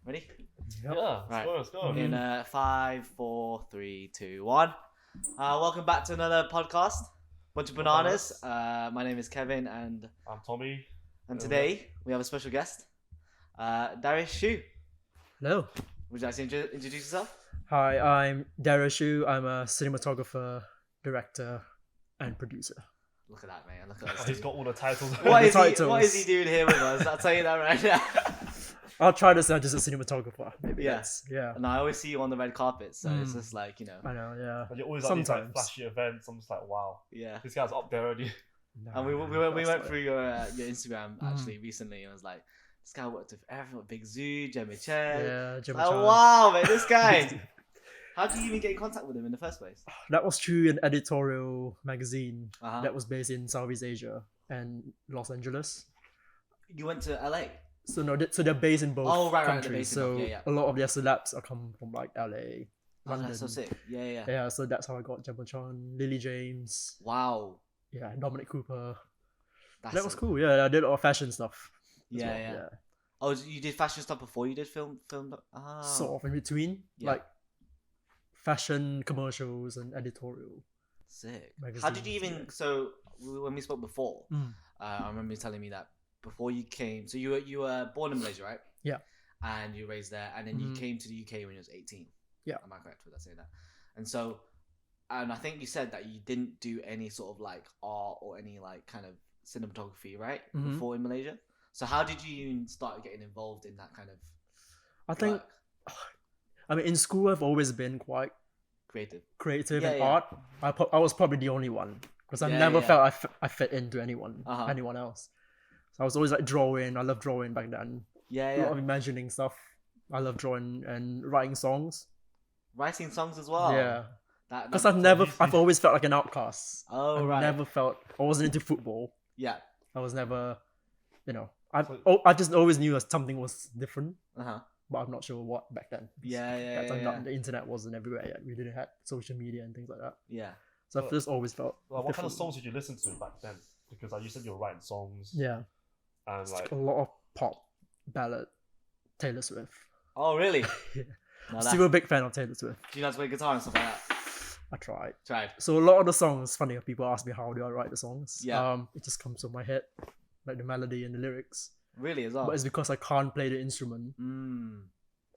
Ready? Yep. Yeah, Right. let's go. In 5, 4, 3, 2, 1. Welcome back to another podcast. Bunch of bananas. My name is Kevin, and I'm Tommy. today we have a special guest, Darius Shu. Hello. Would you like to introduce yourself? Hi, I'm Darius Shu. I'm a cinematographer, director, and producer. Look at that, man. Look at Oh, us. he's got all the titles. What is titles. he doing here with us? I'll tell you that right now. I'll try to sound just a cinematographer. Maybe Yeah. yeah. And I always see you on the red carpet, so it's just like, you know. I know, yeah. And you're always at these like, Sometimes. flashy events. I'm just like, wow, Yeah. this guy's up there already. No, And we that's went not through it. your Instagram actually recently, and I was like, this guy worked with everyone, Big Zoo, Gemma Chen. Yeah, Jimmy Like, Chan. wow, man, this guy. How did you even get in contact with him in the first place? That was through an editorial magazine Uh-huh. that was based in Southeast Asia and Los Angeles. You went to LA. So they're based in both Oh, right, they're countries. based in So both, yeah. a lot of their celebs are come from like LA, Oh, London. that's so sick. Yeah, yeah. Yeah, so that's how I got Gemma Chan, Lily James, Wow. yeah, Dominic Cooper. That's That was so- cool. Yeah, I did a lot of fashion stuff. as Yeah, well, yeah. Oh, so you did fashion stuff before you did film? Ah. Sort of in between, Yeah. like fashion commercials and editorial. Sick. How did you magazines, even? yeah. So when we spoke before, Mm. I remember you telling me that before you came. So you were born in Malaysia, right? Yeah. And you were raised there, and then you Mhm. came to the UK when you was 18. Yeah. Am I correct with that saying that? And so, and I think you said that you didn't do any sort of like art or any like kind of cinematography, right? Mhm. Before in Malaysia. So how did you even start getting involved in that kind of? I think, work? I mean, in school I've always been quite Creative. creative Yeah, in yeah. art. I was probably the only one because I Yeah, never yeah. felt I fit into anyone Uh-huh. else. So I was always like drawing. I love drawing back then. Yeah, A lot of yeah. imagining stuff. I love drawing and writing songs. Writing songs as well. Yeah, That. because that- I've always felt like an outcast. Oh I right. never felt I wasn't into football. Yeah. I was never, So- I just always knew that something was different, Uh huh. but I'm not sure what back then. Yeah, yeah, That time, yeah. the internet wasn't everywhere yet. We didn't have social media and things like that. Yeah. So I've just always felt. Like, what kind of different. songs did you listen to back then? Because like, you said you were writing songs. Yeah, And it's like, a lot of pop, ballad, Taylor Swift. Oh really? Yeah. No, I'm that, still a big fan of Taylor Swift. do you know how to play guitar and stuff like that? I tried. Tried. So a lot of the songs, funny, people ask me how do I write the songs. Yeah. It just comes from my head, like the melody and the lyrics. Really as well. But it's because I can't play the instrument.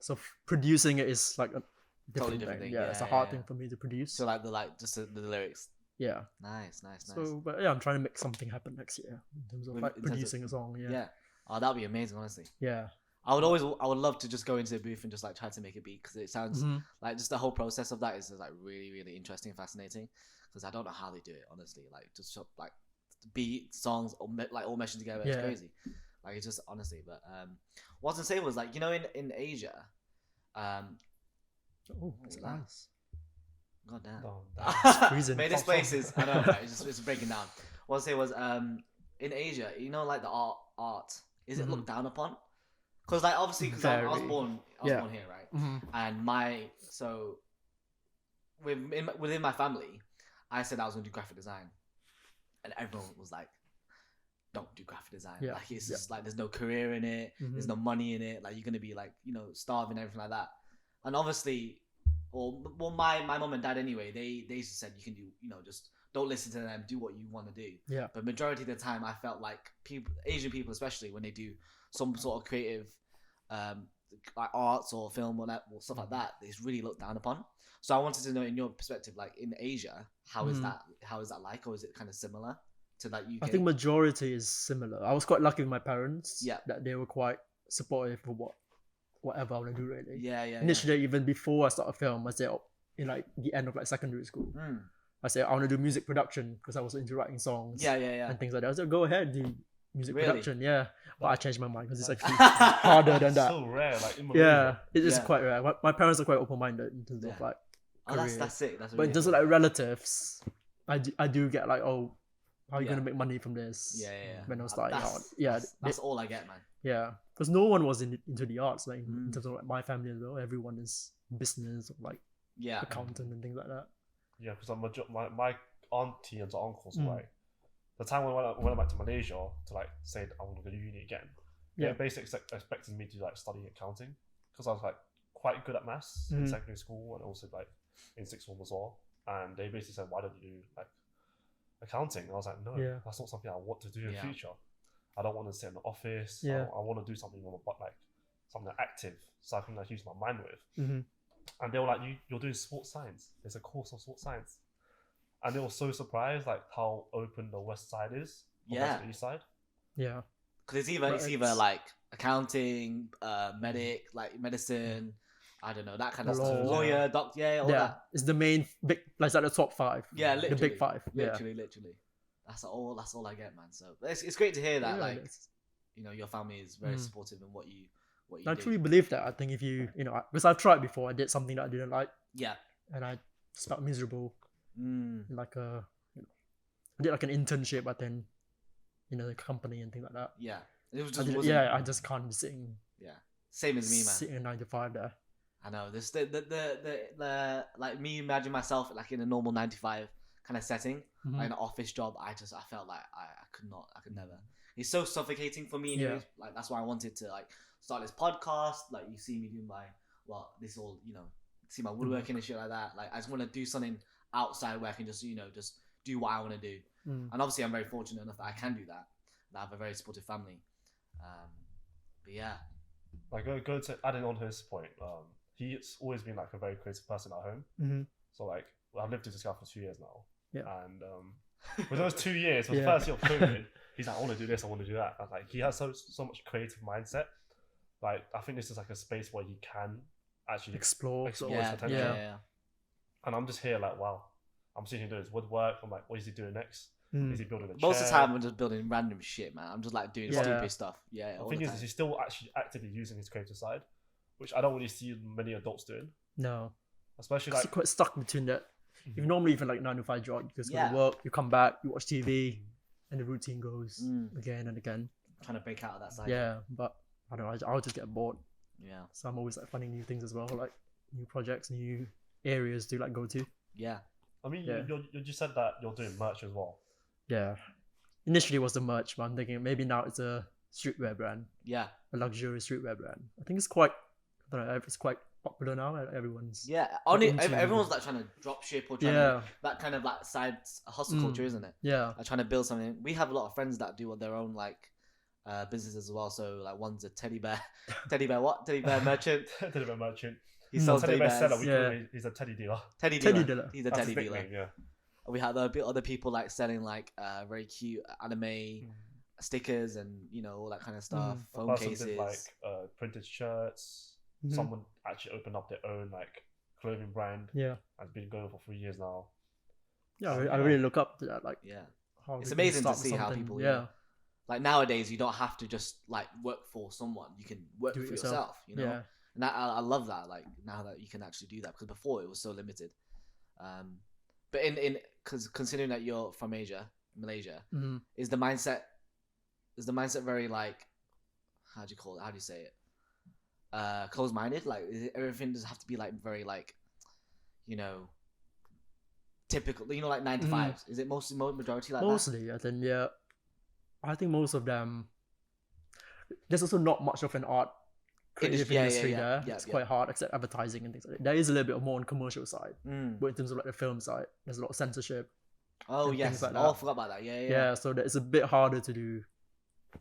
So producing it is like a Totally different, different thing. Yeah, it's a Yeah, hard yeah, thing for me to produce. So like just the lyrics. Yeah. Nice. So, but yeah, I'm trying to make something happen next year in terms of With- like in terms of- producing a song. Yeah. Yeah. Oh, that'd be amazing, honestly. Yeah. I would love to just go into the booth and just like try to make a beat because it sounds Mhm. like just the whole process of that is just, like really really interesting and fascinating because I don't know how they do it honestly, like just like beat songs all all meshing together. It's Yeah. crazy, like it's just honestly. But what I was gonna say was like, you know, in Asia, Oh, What it's was that? nice. god damn. oh, freezing. Made this place is I know, right? It's breaking down. What I was say was in Asia, you know, like the art is it Mhm. looked down upon? Because like obviously because I was Very. born Yeah. born here, right? Mhm. And within my family, I said I was gonna do graphic design, and everyone was like, "Don't do graphic design. Yeah, Like it's yeah. just like there's no career in it. There's Mhm. no money in it. Like you're gonna be like starving and everything like that." And obviously, well, my mom and dad anyway, they just said you can do just don't listen to them, do what you want to do. Yeah. But majority of the time, I felt like Asian people, especially when they do some sort of creative, like arts or film or stuff like that, it's really looked down upon. So I wanted to know, in your perspective, like in Asia, how is Mhm. that? How is that like, or is it kind of similar to that UK? I think majority is similar. I was quite lucky with my parents. Yeah. That they were quite supportive for whatever I want to do really. yeah. Initially, even before I started film, I said in like the end of like secondary school, I said I want to do music production because I was into writing songs. Yeah. And things like that. I said go ahead, do music Really? production. Yeah, but I changed my mind because it's actually harder than that. so rare. Like in Yeah, Malaysia. it is Yeah. quite rare. My parents are quite open-minded in terms Yeah. of like Oh, career. that's sick. That's But really in terms of cool. like relatives, I do get like, oh, how are you Yeah. gonna make money from this? Yeah. When I was starting out, That's all I get, man. yeah, because no one was into the arts. Like in Mm. terms of like, my family as well, everyone is business or like Yeah. accountant and things like that. Yeah, because my auntie and uncles, Mm. like the time when I went back to Malaysia to like say I want to go to uni again, Yeah. they basically expected me to like study accounting because I was like quite good at maths in Mm. secondary school and also like in sixth form as well. And they basically said, why don't you do like accounting? And I was like, no, Yeah. that's not something I want to do in the Yeah. future. I don't want to sit in the office. Yeah. I want to do something more, but like something active, so I can like use my mind with. Mm-hmm. And they were like, you're doing sports science. There's a course of sports science. And they were so surprised like how open the west side is compared to the east side. Yeah. Because it's either But like accounting, medic, like medicine, I don't know, that kind of Law. stuff. Lawyer, doctor, all Yeah. that. It's the main big, like the top 5. Yeah, The literally. big 5. Yeah. Literally. That's all I get, man. So it's great to hear that, Yeah, like, it's- you know, your family is very Mm. supportive in what you I do. truly believe that. I think if you know, because I've tried before, I did something that I didn't like, Yeah. and I just felt miserable. Mm. Like I did like an internship, but then, the company and things like that. Yeah. It was I just, I just can't be sitting, same as me, man. sitting 9 to 5 there. I know this the like me imagine myself like in a normal 9 to 5 kind of setting, Mhm. like an office job. I felt like I could never. It's so suffocating for me. Yeah. Anyways. Like that's why I wanted to like start this podcast. Like you see me doing this all see my woodworking and shit like that. Like I just want to do something outside where I can just just do what I want to do. Mm. And obviously I'm very fortunate enough that I can do that. And I have a very supportive family. But yeah. Like go to adding on to his point, he's always been like a very creative person at home. Mm-hmm. So like I've lived with this guy for 2 years now. Yeah. And with those 2 years, for the Yeah. first year of COVID, he's like, I want to do this, I want to do that. And like he has so much creative mindset. Like I think this is like a space where he can actually Explore. explore sort his of. potential. Yeah. And I'm just here like, wow. I'm seeing him doing his woodwork. I'm like, what is he doing next? Mm. Is he building a chair? Most of the time I'm just building random shit, man. I'm just like doing Yeah. stupid stuff. Yeah. The all thing the is, time. he's still actually actively using his creative side, which I don't really see many adults doing. No. Especially It's like quite stuck between that. If normally even like 9 to 5 job, you just go Yeah. to work, you come back, you watch TV, and the routine goes Mm. again and again. trying to break out of that cycle. Yeah, but I don't know. I'll just get bored. Yeah. So I'm always like finding new things as well, like new projects, new areas to like go to. Yeah. I mean, Yeah. you just said that you're doing merch as well. Yeah. Initially it was the merch, but I'm thinking maybe now it's a streetwear brand, Yeah. a luxury streetwear brand. I think it's quite, I don't know, it's quite popular now. Everyone's Yeah. Only into- everyone's like trying to drop ship or trying yeah, to, that kind of like side hustle Mm. culture, isn't it? yeah, Like trying to build something. We have a lot of friends that do their own like businesses as well. So like one's a teddy bear merchant. Teddy bear merchant. He sells Teddy teddy bear bears. seller. We Yeah. call him, he's a teddy dealer. Teddy Teddy dealer. dealer. He's a That's teddy his dealer. nickname, yeah. We have other people like selling like very cute anime stickers and all that kind of stuff. Mm. Phone A person cases. did like printed shirts. Mhm. Someone actually opened up their own like clothing brand. yeah, Has been going for 3 years now. yeah. So, I yeah. really look up to that. Like, Yeah. how It's they can amazing to start with see how something. people, Yeah, Like nowadays, you don't have to just like work for someone. You can work Do for it yourself. yourself. yeah, And I love that. Like now that you can actually do that, because before it was so limited. But because considering that you're from Asia, Malaysia, Mhm. is the mindset very like, how do you say it? Closed-minded. Like everything does have to be like very like, typical. Like 9 to 5s. Is it majority like that? Mostly, I think. Yeah, I think most of them. There's also not much of an art creative industry there. Yeah, It's yeah. quite hard, except advertising and things like that. There is a little bit more on commercial side, Mm. but in terms of like the film side, there's a lot of censorship. Oh and yes. things like Oh, I that. forgot about that. Yeah. Yeah, so that it's a bit harder to do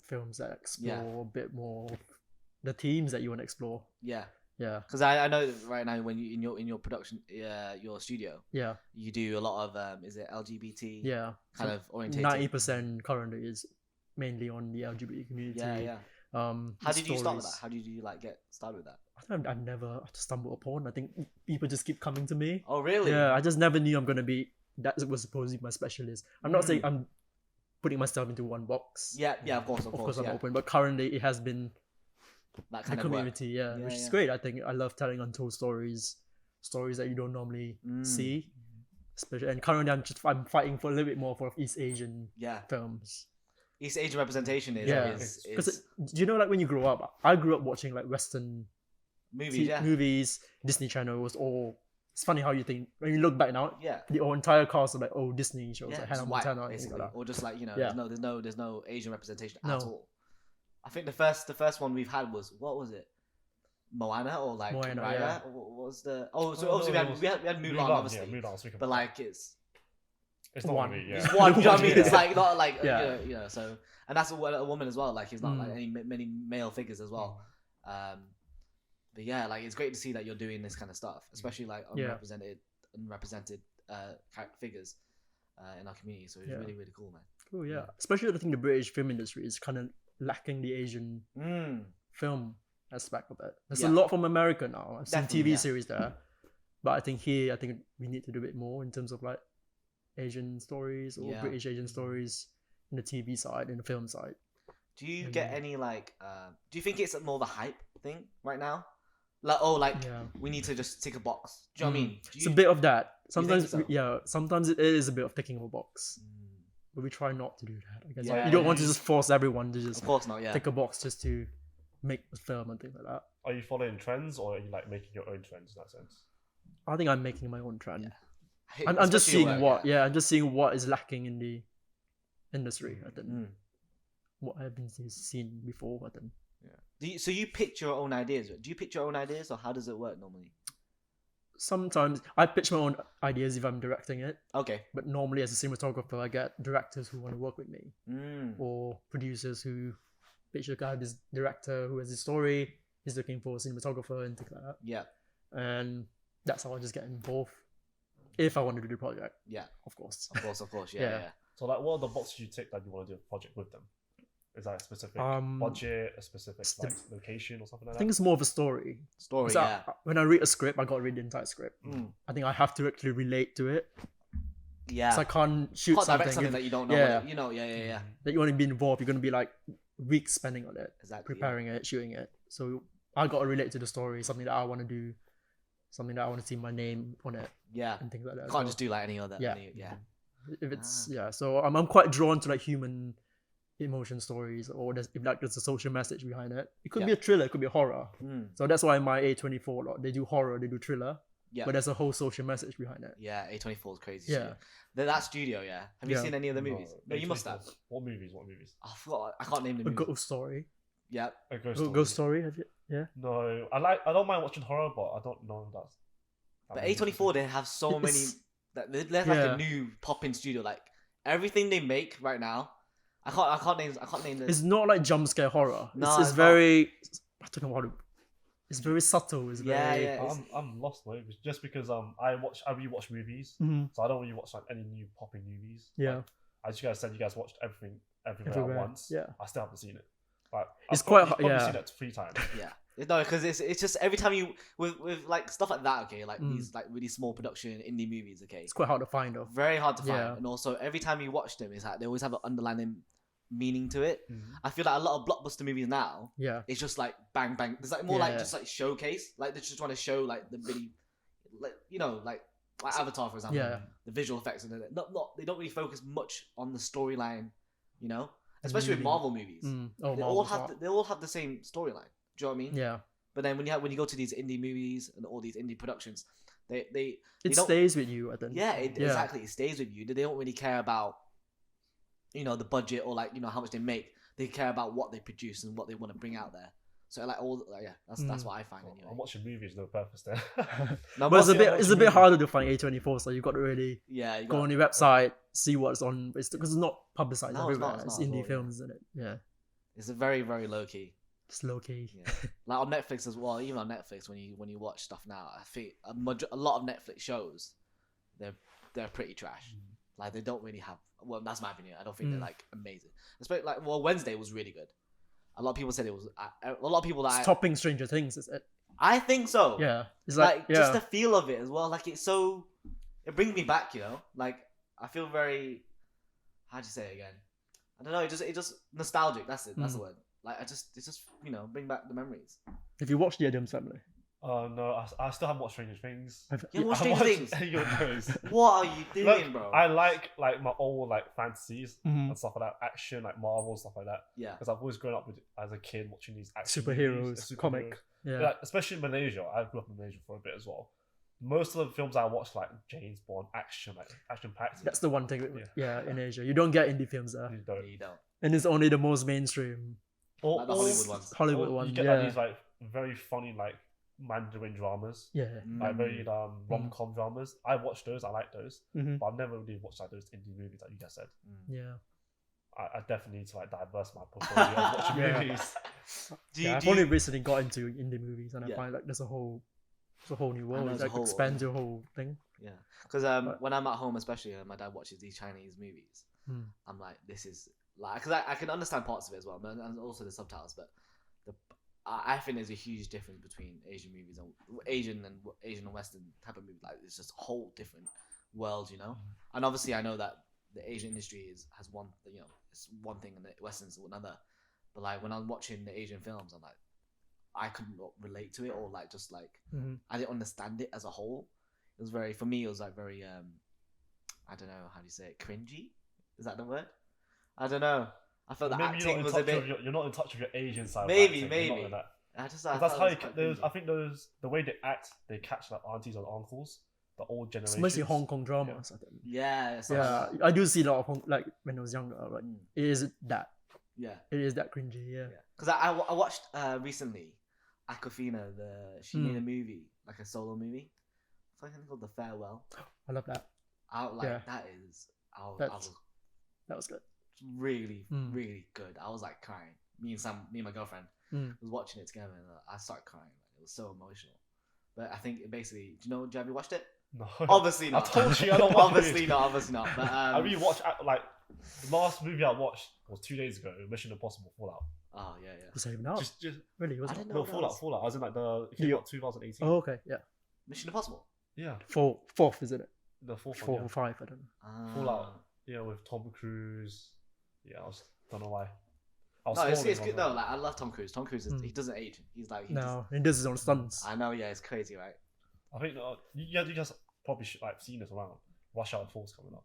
films that explore Yeah. a bit more the themes that you want to explore. Yeah. Yeah, Because I know that right now when you in your production your studio, yeah, you do a lot of is it LGBT yeah. kind of orientated? 90% currently is mainly on the LGBT community. Yeah. How did you start with that? stories. How did you like get started with that? I've never stumbled upon. I think people just keep coming to me. Oh really? Yeah, I just never knew I'm gonna be. That was supposedly my specialist. I'm not saying I'm putting myself into one box. Yeah. Of course. Of course, I'm yeah. open, but currently it has been That the kind of work. community. Yeah, Yeah, which is yeah. great. I think I love telling untold stories that you don't normally see. Especially, and currently I'm fighting for a little bit more for East Asian Yeah. films. East Asian representation is Yeah. Because do you know, like when you grow up, I grew up watching like Western movies. Yeah. movies, Disney Channel was all. It's funny how you think when you look back now, Yeah. the whole entire cast of like Disney shows, Yeah. like Just Hannah white, Montana, and things basically, like that. or just like Yeah. there's no Asian representation No. at all. I think the first one we've had was what was it? Moana or like Moana, Raya. yeah. What was the? Oh, so Oh, obviously no, we had Mulan, obviously. Yeah, Mulan's speaking But about like it's it's not one. really, yeah. it's one. You know what I mean? Yeah. It's like not like Yeah. you know. So and that's a woman as well. Like it's not like Mm. many male figures as well. But yeah, like it's great to see that you're doing this kind of stuff, especially like Yeah. unrepresented figures in our community. So it's Yeah. really really cool, man. Cool, yeah. Especially I think the British film industry is kind of lacking the Asian film aspect of it. There's a Yeah. lot from America now. I've seen Definitely, TV yeah. series there, but I think we need to do a bit more in terms of like Asian stories or Yeah. British Asian stories in the TV side, in the film side. Do you And get any like? Do you think it's more of a hype thing right now? Like Yeah. we need to just tick a box. Do you know what I mean? Do It's you, a bit of that. think Sometimes, so? sometimes it is a bit of ticking of a box, but we try not to do that. I guess Yeah, you don't want to yeah. just force everyone to just of course not. Yeah. tick a box just to make a film and things like that. Are you following trends or are you like making your own trends in that sense? I think I'm making my own trend. Yeah. I'm just Especially seeing work, I'm just seeing what is lacking in the industry. I think what I've been seen before. I think. So you pitch your own ideas? Do you pitch your own ideas, or how does it work normally? Sometimes I pitch my own ideas if I'm directing it, Okay. but normally as a cinematographer, I get directors who want to work with me, or producers who pitch a guy, this director who has a story, he's looking for a cinematographer and things like that. Yeah. And that's how I just get involved. If I want to do the project, Yeah. of course. Of course. Yeah. Yeah. Yeah. So like, what are the boxes you tick that you want to do a project with them? Is that a specific budget, a specific like location or something like I that? think it's more of a story. Story. So Yeah. when I read a script, I got to read the entire script. Mm. I think I have to actually relate to it. Yeah. So I can't shoot Can't direct something something if- that you don't know. yeah. You know. Yeah. that you want to be involved. You're going to be like weeks spending on it, Exactly. preparing it, shooting it. So I got to relate to the story, something that I want to do, something that I want to see my name on it Yeah. and things like that. Can't So just do like any other. Yeah. Yeah. if it's so I'm quite drawn to like human emotion stories, or if like there's a social message behind it. It could be a thriller, it could be a horror. So that's why my A24 lot, they do horror, they do thriller, Yeah. but there's a whole social message behind it. Yeah. A24 is crazy. Yeah. studio. That studio. Yeah. Have you Yeah. seen any of the movies? No, you must A24. have. What movies? I forgot. I can't name the A movies. ghost story. Yeah. A ghost Ghost story, have you? Yeah. No, I don't mind watching horror, but I don't know if that's. But A24, they have so many. It's- They have like yeah. a new pop-in studio. Like everything they make right now, I can't name the. It's not like jump scare horror. No, it's it's not. very. I don't know how to. It's very subtle. It's Yeah, very. yeah. I'm lost, mate. Just because I rewatch movies, Mhm. so I don't really watch like any new popping movies. Yeah. Like, as you guys said, you guys watched everything everywhere Everywhere, at once. yeah. I still haven't seen it. Like, It's I've quite probably yeah. seen it 3 times. Yeah. No, because it's just every time you with like stuff like that. Okay, like Mm. these like really small production indie movies. Okay, It's quite hard to find though. very hard to find, Yeah. and also every time you watch them, it's like they always have an underlying meaning to it. Mhm. I feel like a lot of blockbuster movies now, Yeah. it's just like bang bang. There's like more like Yeah. just like showcase, like they're just trying to show like the really, like like Avatar for example, Yeah. the visual effects and not they don't really focus much on the storyline, especially with Really. Marvel movies. Oh, They all have the same storyline. Do you know what I mean? Yeah. But then when you go to these indie movies and all these indie productions, they It don't- stays with you, I think. yeah, Yeah. exactly. It stays with you. They don't really care about, the budget or like how much they make. They care about what they produce and what they want to bring out there. So that's what I find anyway. I'm watching movies, no purpose there. No, But it's a mostly bit I'm it's a watching bit movies. harder to find A24, so you've got to really Yeah, you go got- on your website, see what's on. Because it's not publicized No, it's everywhere. not, It's at all, indie yeah. films, isn't it? Yeah. It's a very very low key. It's low key. Yeah. Like on Netflix as well. Even on Netflix, when you watch stuff now, I think a lot of Netflix shows, they're pretty trash. Like they don't really have. Well, that's my opinion. I don't think they're like amazing. Especially Wednesday was really good. A lot of people said it was. A lot of people that It's topping Stranger Things, is it? I think so. Yeah. It's Like yeah. just the feel of it as well. Like it brings me back. Like I feel very. How'd you say it again? I don't know. It just nostalgic. That's it. That's the word. Like it's just bring back the memories. If you watch The Addams Family, No, I still haven't watched Stranger Things. You haven't watched I Stranger Things? Your nose. What are you doing, Look, bro? I like my old fantasies Mhm. and stuff like that, action, like Marvel stuff like that. Yeah. Because I've always grown up as a kid watching these action Superheroes, movies, comic. Yeah. Like, especially in Malaysia. I grew up in Malaysia for a bit as well. Most of the films I watch like James Bond action packed. That's the one thing. In Asia, you don't get indie films there, You don't. You don't. and it's only the most mainstream Or, Like the Hollywood ones. Hollywood or one. You get Yeah. like these like very funny like Mandarin dramas, Yeah. like very rom-com dramas. I watch those. I like those, Mhm. but I've never really watched like those indie movies that you guys said. Yeah. I definitely need to like diverse my portfolio of watching Yeah. movies. I've only recently got into indie movies, and I Yeah. find like there's a whole new world. know, It there's a like whole- expands your whole thing. Yeah, because when I'm at home, especially my dad watches these Chinese movies, I'm like, this is like, because I can understand parts of it as well, and also the subtitles. But I think there's a huge difference between Asian movies and Asian and Western type of movies. Like, it's just a whole different world, you know. And obviously, I know that the Asian industry has one, you know, it's one thing, and the Western's another. But like when I'm watching the Asian films, I'm like, I couldn't relate to it, or like just like I didn't understand it as a whole. It was very, for me, it was like very I don't know how do you say it, cringy. Is that the word? I don't know. I felt the acting was a bit. You're not in touch with your Asian side. Maybe. You're not in that. I just That's how I think the way they act, they catch like aunties and uncles, the old generation. It's mostly Hong Kong dramas, I think. Yeah. Yeah, I do see a lot of like when I was younger. Like it is that. Yeah. It is that cringy. Yeah. Because I watched recently, Aquafina. She made a movie, like a solo movie. It's like something called The Farewell. I love that. That was good. Really, really good. I was like crying. Me and my girlfriend was watching it together, and I started crying. It was so emotional. But I think it basically, have you watched it? No. Obviously not. I told you I don't watch Obviously not. But I rewatched like the last movie I watched was 2 days ago. Mission Impossible Fallout. Oh yeah. Was it even out? Just Really? Was I it? didn't know. no Fallout. I was in like the it came out 2018. Oh, okay. Yeah. Mission Impossible. Yeah. Fourth, isn't it? The fourth Four one. or five, I don't know. Fallout. Yeah, with Tom Cruise. Yeah, don't know why. No, it's good. No, like I love Tom Cruise. Tom Cruise, he doesn't age. He's like he does his own stunts. I know, yeah, it's crazy, right? I think you guys probably should like seen this around. Rush Hour 4's coming up.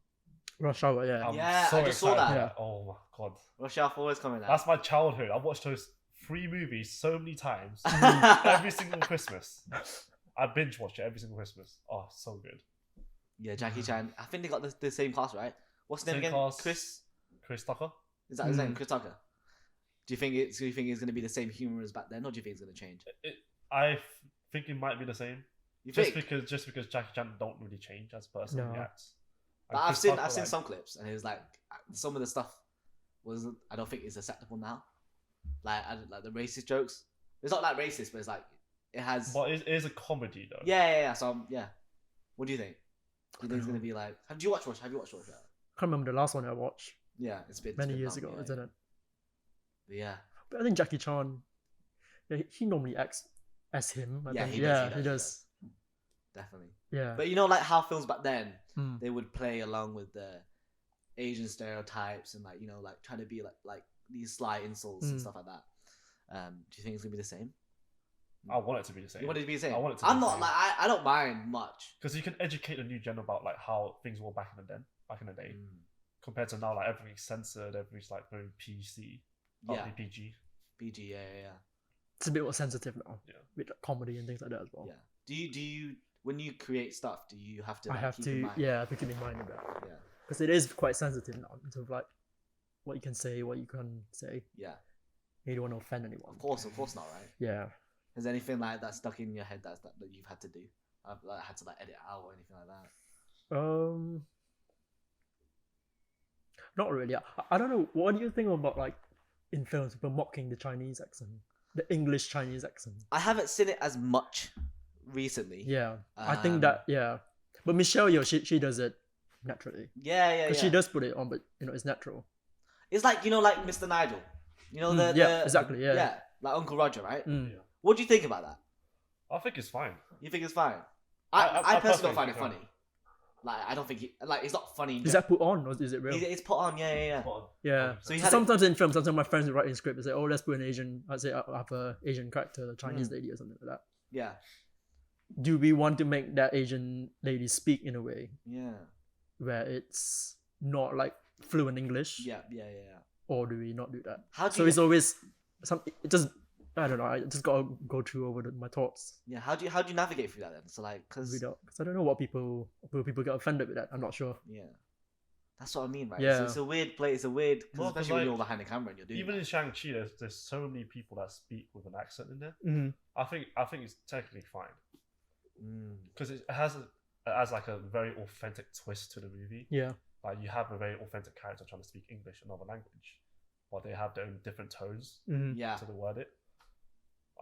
Rush Hour, yeah. I'm Yeah, so I just saw excited. that. Yeah. Oh my god, Rush Hour 4 is coming out. that's my childhood. I've watched those 3 movies so many times. Every single Christmas, I binge watch it every single Christmas. Oh, so good. Yeah, Jackie Chan. I think they got the same cast, right? What's his name Same again? cast. Chris Tucker. Is that his name? Chris Tucker. Do you think it's going to be the same humor as back then, or do you think it's going to change? I think it might be the same. You Just think? because Jackie Chan don't really change as a person No. he acts. But And I've Chris seen Tucker, some clips, and it was like some of the stuff I don't think is acceptable now. Like the racist jokes. It's not like racist, but it's like it has. But it is a comedy though. Yeah. So yeah. What do you think? Do you think it's going to be like? Have you watched Rush? Have you watched Rush? I can't remember the last one I watched. Yeah, it's been Many years long, ago, yeah. isn't it? But yeah. But I think Jackie Chan, he normally acts as him. I think. He does. Definitely. Yeah. But like how films back then, they would play along with the Asian stereotypes and like trying to be like these sly insults and stuff like that. Do you think it's gonna be the same? I want it to be the same. You want it to be the same? I want it to be I'm the not same. like I don't mind much. Because you can educate the new gen about like how things were back in the day, compared to now. Like everything's censored, everything's like very PC, Yeah. PG. BG, yeah. It's a bit more sensitive now. Yeah. With like, comedy and things like that as well. Yeah. Do you when you create stuff, do you have to? I Like, have keep in to, mind? yeah, I have to keep in mind of that. Yeah. Because it is quite sensitive now in terms of like what you can say, what you can say. Yeah. You don't want to offend anyone. Of course not, right? Yeah. Is there anything like that stuck in your head that you've had to do? I've had to like edit out or anything like that. Not really. I don't know. What do you think about like in films people mocking the Chinese accent, the English Chinese accent? I haven't seen it as much recently. Yeah, I think that But Michelle Yeoh, she does it naturally. Yeah. Because she does put it on, but it's natural. It's like like Mr. Nigel. Exactly. Yeah. Like Uncle Roger, right? Mm. Yeah. What do you think about that? I think it's fine. You think it's fine? I I personally don't personally find it think funny. Like I don't think it's not funny. Is that put on or is it real? It's put on, yeah. Yeah. So So you had sometimes in films, sometimes my friends will write in script and say, "Oh, let's put an Asian." I say, "I have a Asian character, a Chinese lady, or something like that." Yeah. Do we want to make that Asian lady speak in a way Yeah. where it's not like fluent English, Yeah. or do we not do that? How do So you? it's always it just I don't know. I just gotta go through over my thoughts. Yeah. How do you navigate through that then? So like, because Because I don't know what people get offended with that. I'm not sure. yeah. That's what I mean, right? Yeah. It's a weird place. It's a weird, No, 'cause, especially when like, you're behind the camera and you're doing Even that. in Shang-Chi, there's so many people that speak with an accent in there. Mhm. I think it's technically fine Mm. because it has like a very authentic twist to the movie. Yeah. Like you have a very authentic character trying to speak English, another language, but they have their own different tones Mhm. Yeah. to the word it.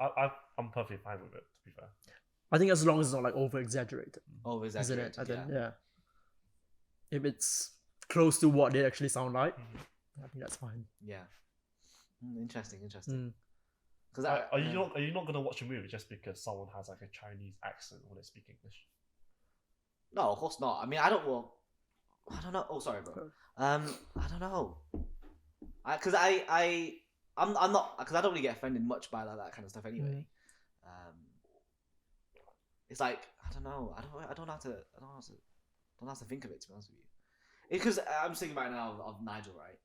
I'm perfectly fine with it, to be fair. I think as long as it's not like over exaggerated, Over isn't exaggerated. it? I think, Yeah. yeah. If it's close to what they actually sound like, Mhm. I think that's fine. Yeah. Interesting. Mm. Because Are you not gonna watch a movie just because someone has like a Chinese accent when they speak English? No, of course not. I mean, I don't know. Oh, sorry, bro. I don't know. I'm not, because I don't really get offended much by that kind of stuff anyway. It's like I don't know. I don't have to think of it, to be honest with you. Because I'm just thinking right now of Nigel, right?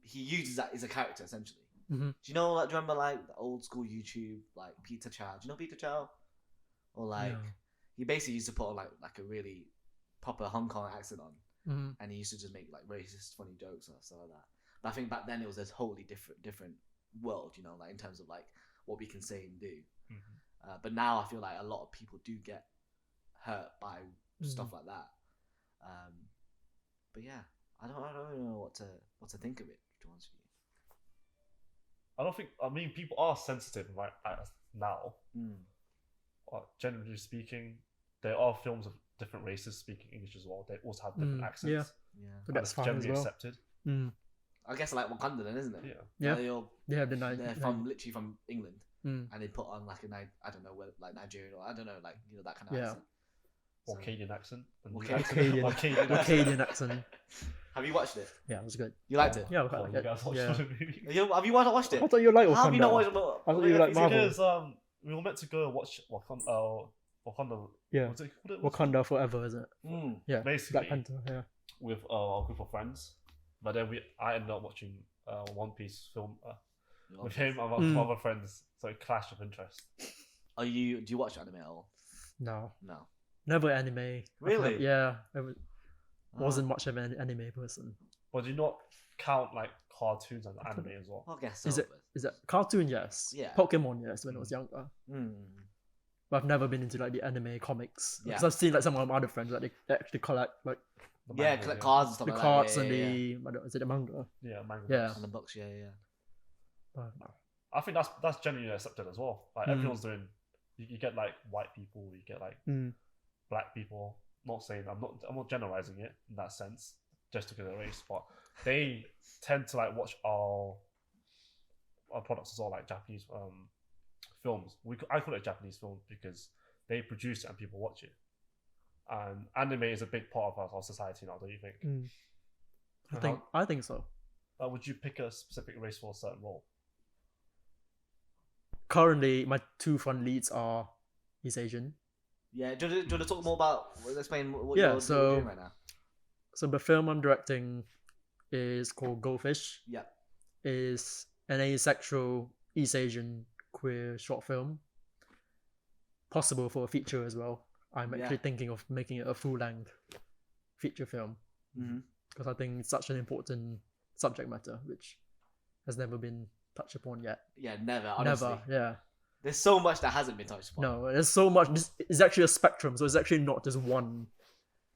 He uses that as a character essentially. Mhm. Do you know? Like, do you remember like the old school YouTube, like Peter Chow? Do you know Peter Chow? Or like No. he basically used to put on like a really proper Hong Kong accent on, Mhm. and he used to just make like racist, funny jokes and stuff like that. But I think back then it was a totally different world, you know, like in terms of like what we can say and do. Mm-hmm. But now I feel like a lot of people do get hurt by stuff like that. But yeah, I don't really know what to think of it, to be honest with I mean, people are sensitive right now. you. Generally speaking, there are films of different races speaking English as well. They also have different accents. Yeah. Yeah. So And that's it's fine as generally well. accepted. Mm. I guess like Wakanda then, isn't it? Yeah. Yeah. They They have the they're from literally from England, Mm. and they put on like I don't know, like Nigerian or I don't know, like you know that kind of Yeah. accent. Or So- Cadian accent. Cadian. Cadian Cadian accent. Have you watched it? Yeah, it was good. You liked it? Yeah, I Oh, quite you like guys it. watched Yeah. the movie? Have you watched it? I thought you liked Wakanda. How have you not watched? I thought you liked Marvel. Because we were meant to go watch Wakanda. Yeah. What's it called? Wakanda Forever, isn't it? Mm. Yeah. Basically, Black Panther. Yeah. with a group of friends, but then I ended up watching One Piece film with him and some other friends, so it clashed of interest. Do you watch anime at all? No. No. Never anime. Really? Yeah. Wasn't much of an anime person. But do you not count like cartoons and anime as well? I guess so. Is it cartoon? Yes. Yeah. Pokemon? Yes. When I was younger. Mm. But I've never been into like the anime comics because Yeah. I've seen like some of my other friends that they actually collect like The Yeah, manga, collect cards and stuff the like cards that. and Yeah. is it the manga? Yeah, manga. Yeah. books. And the books, yeah. But, I think that's generally accepted as well. Like everyone's doing. You get like white people, you get like black people. Not saying I'm not generalizing it in that sense, just to get a race, but they tend to like watch our products as well, like Japanese films. I call it Japanese films because they produce it and people watch it. And anime is a big part of our society now, don't you think? I think so. Would you pick a specific race for a certain role? Currently, my two front leads are East Asian. Yeah. Do you want to talk more about? Explain what Yeah, you're so- doing right now. So the film I'm directing is called Goldfish. Yeah. Is an asexual East Asian queer short film. Possible for a feature as well. I'm actually thinking of making it a full-length feature film Mm-hmm. because I think it's such an important subject matter which has never been touched upon yet. Yeah, never. Honestly. Never, yeah. There's so much that hasn't been touched upon. No, there's so much. It's actually a spectrum, so it's actually not just one.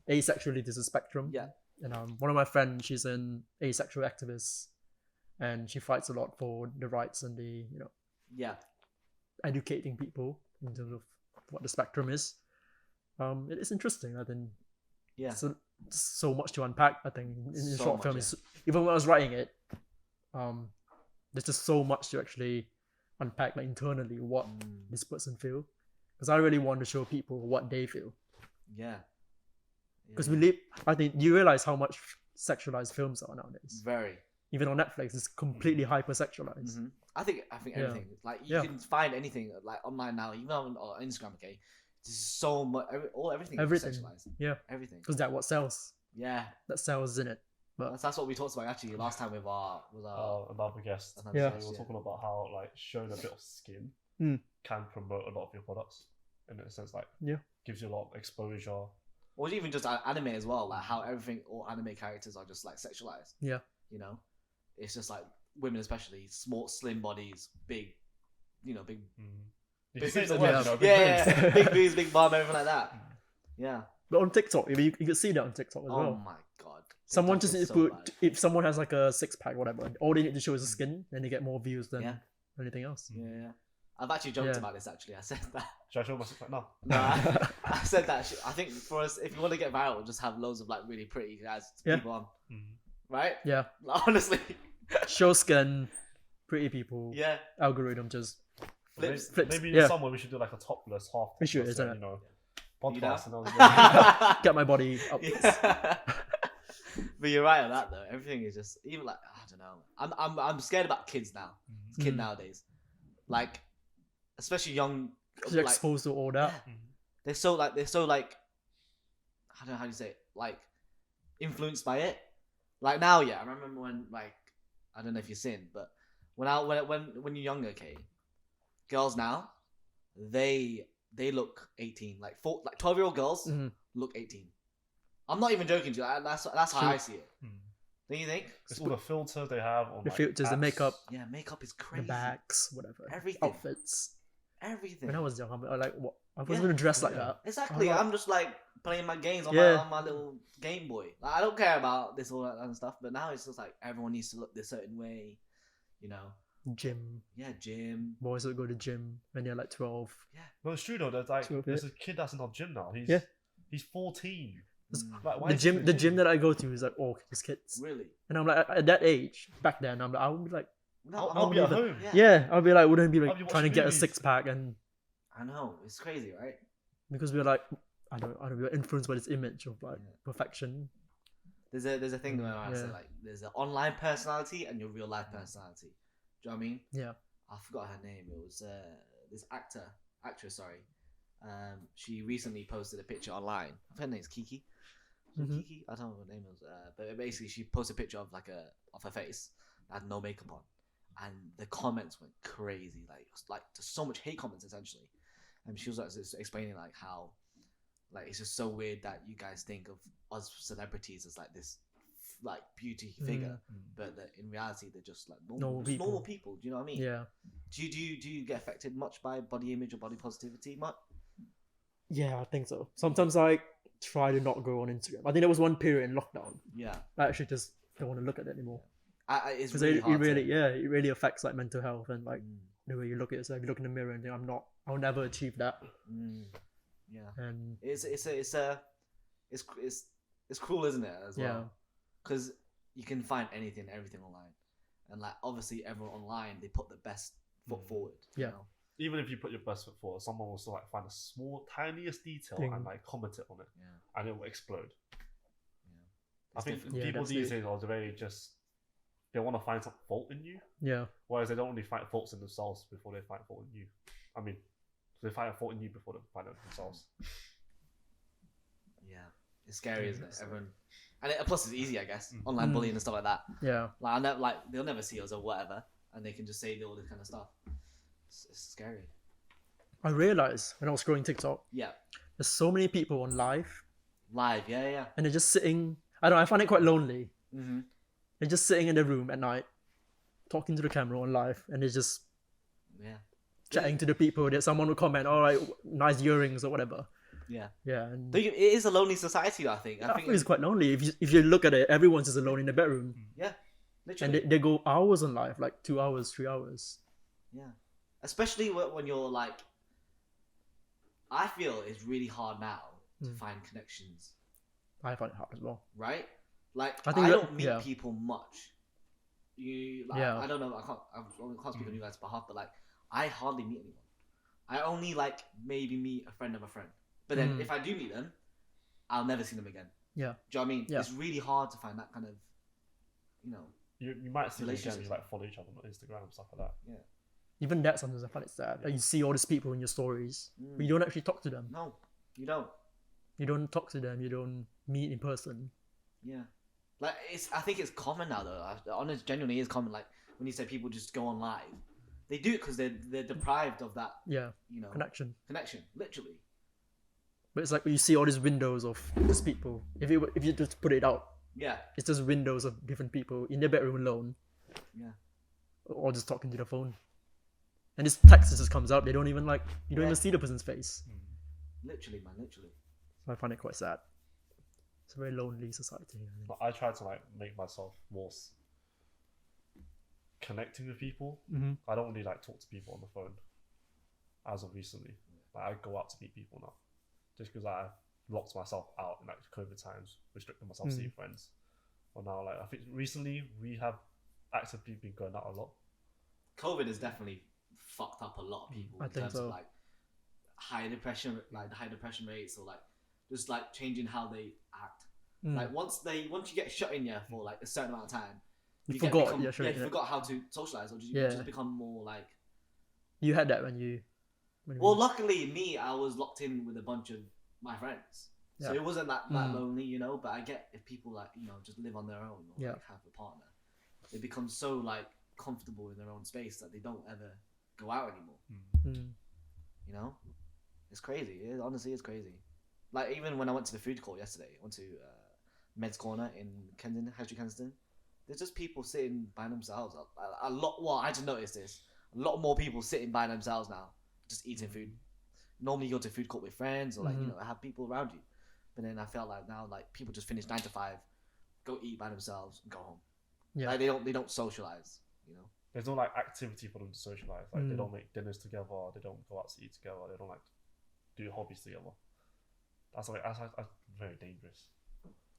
Asexuality is a spectrum. Yeah. And one of my friends, she's an asexual activist, and she fights a lot for the rights and the Yeah. educating people in terms of what the spectrum is. It is interesting. I think. Yeah. So much to unpack. I think in the So short much, film yeah. is even when I was writing it, there's just so much to actually unpack, like internally what this person feel, because I really want to show people what they feel. Yeah. Because we live, I think you realize how much sexualized films are nowadays. Very. Even on Netflix, it's completely hyper-sexualized. Mm-hmm. I think Yeah. everything. Like you Yeah. can find anything like online now, even on Instagram. Okay, there's so much. Everything. Everything. Is sexualized. Yeah, Everything. because that's what sells. Yeah. That sells, in it. But That's what we talked about actually last time with our Another guest. another Yeah. So guest, we were talking about how like showing a bit of skin Mm. can promote a lot of your products in a sense, like Yeah. gives you a lot of exposure, or even just anime as well, like how everything, all anime characters are just like sexualized. Yeah. You know, it's just like women, especially small, slim bodies, big, big. You Big can say boobs the as word, well. you know, big boobs. Yeah, big boobs, big bum, everything like that. Yeah. But on TikTok, you can see that on TikTok as Oh well. my god. Someone TikTok just is needs to so put, bad. if someone has like a six pack, whatever, all they need to show is the skin, then they get more views than Yeah. anything else. Yeah. I've actually joked Yeah. about this. Actually, I said that. Should I show myself? Like, no. No, I said that. I think for us, if you want to get viral, just have loads of like really pretty guys, Yeah. people on, right? Yeah. Like, honestly. Show skin, pretty people, Yeah. algorithm just Flips. Maybe Yeah. somewhere we should do like a topless, half We should, topless, isn't it? you know, You know? podcast and all that. get my body up. Yeah. But you're right on that though. Everything is just even like I don't know. I'm scared about kids now. Kid nowadays, like especially young. They're like, exposed to all that. yeah. They're so like I don't know how you say it, like influenced by it. Like now, yeah, I remember when like I don't know if you've seen, but when you're younger, okay, girls now they look 18, like 12-year-old girls look 18. I'm not even joking to you. That's how True. I see it. Don't you think? It's all the filters they have on The like, filters, the apps. makeup, Yeah, makeup is the crazy. bags, whatever, Everything. outfits. Everything. When I was young, I like what I wasn't Yeah. gonna dress like Yeah. that. Exactly. I'm I'm just like playing my games on, Yeah. my little Game Boy. Like, I don't care about this all that kind of stuff. But now it's just like everyone needs to look this certain way. You know. Gym. Yeah, gym. Boys would go to gym when they're like 12. No, it's true though. There's like True, there's yeah. a kid that's in our gym now. Yeah. He's 14. Mm. Like, why The is he gym, in the gym that I go to is like all just kids, Really? and I'm like at that age back then I would be like, No, I'll be at believe home. Yeah. I'll be like, wouldn't be I'll like be trying to watching get a movies. 6-pack, and I know. It's crazy, right? because we're like I don't we're influenced by this image of like Yeah. perfection. There's a thing where I say Yeah. like there's an online personality and your real life personality. Do you know what I mean? Yeah. I forgot her name. It was this actress. Sorry. She recently posted a picture online. I think her name's Kiki. Mhm. Kiki. I don't know what her name was. But basically, she posted a picture of of her face that had no makeup on, and the comments went crazy. Like there's so much hate comments essentially. And she was like just explaining like how, like it's just so weird that you guys think of us celebrities as like this, like beauty figure, but that in reality they're just like normal people. Do you know what I mean? Yeah. Do you get affected much by body image or body positivity much? Yeah, I think so. Sometimes I try to not go on Instagram. I think there was one period in lockdown Yeah, I actually just don't want to look at it anymore it's because really hard. it really affects like mental health and like the way you look at yourself. You look in the mirror and think, I'll never achieve that. Yeah, And it's cruel, isn't it? As well, yeah, because you can find everything online, and like obviously everyone online they put the best foot forward. Yeah. You know? Even if you put your best foot forward, someone will still like find a small, tiniest detail Thing. and like comment it on it, Yeah. and it will explode. I It's think different. Yeah, people that's these it. days are very just they want to find some fault in you, yeah, whereas they don't really find faults in themselves before they find fault in you. I mean, they find a fault in you before they find it in themselves. Yeah, it's scary, isn't it? Everyone, and plus it's easy, I guess. Online Mm. bullying and stuff like that. yeah. Like they'll never see us or whatever, and they can just say all this kind of stuff. It's scary. I realized when I was scrolling TikTok, Yeah, there's so many people on live, live. Yeah. and they're just sitting. I don't know. I find it quite lonely. Mm-hmm. They're just sitting in their room at night, talking to the camera on live, and they're just Yeah. chatting to the people. That someone would comment, "All right, nice earrings" or whatever. Yeah. Yeah, and It is a lonely society, I think. I think it's quite lonely. If you look at it, everyone's just alone in the bedroom, Yeah, and literally. they go hours on live, like 2 hours, 3 hours. Yeah, especially when you're like, I feel it's really hard now to find connections, I find it hard as well. right? Like I I, think don't meet yeah. people much. Yeah. I don't know. I can't speak on you guys' behalf, but like I hardly meet anyone. I only like maybe meet a friend of a friend. But then if I do meet them, I'll never see them again. Yeah. Do you know what I mean? Yeah. It's really hard to find that kind of, You might see them again. Relationships. You like follow each other on Instagram and stuff like that. Even that sometimes I find it sad. Like you see all these people in your stories, but you don't actually talk to them. No, you don't. You don't talk to them. You don't meet in person. Yeah. Like I think it's common now though. Honest, genuinely is common. Like when you say people just go on live, they do it because they're deprived of that. Yeah, You know, connection. connection, literally. But it's like you see all these windows of just people. If you just put it out, Yeah. it's just windows of different people in their bedroom alone. Yeah. Or just talking to the phone. And this text just comes out. They don't even you don't even see the person's face. Literally, man. Literally. So I find it quite sad. It's a very lonely society. I think. But I try to like make myself more connecting with people. Mm-hmm. I don't really like talk to people on the phone as of recently. Like I go out to meet people now, just because I locked myself out in like COVID times, restricted myself to see friends. But now, like I think recently we have actively been going out a lot. COVID has definitely fucked up a lot of people in terms of like high depression rates, or like just like changing how they act. Like once you get shut in here for like a certain amount of time, you forgot how to socialize, or you just become more like. You had that when you. Luckily me, I was locked in with a bunch of my friends, so it wasn't that lonely, you know. But I get if people like just live on their own or like have a partner, they become so like comfortable in their own space that they don't ever go out anymore. You know, it's crazy. Honestly, it's crazy. Like even when I went to the food court yesterday, I went to Med's Corner in Kensington, High Street Kensington. There's just people sitting by themselves. A lot. Well, I just noticed this. A lot more people sitting by themselves now, just eating food. Normally, you go to food court with friends or like have people around you. But then I felt like now like people just finish 9 to 5, go eat by themselves and go home. Yeah. Like they don't socialize. You know. There's no like activity for them to socialize. Like they don't make dinners together. They don't go out to eat together. They don't like do hobbies together. That's very dangerous.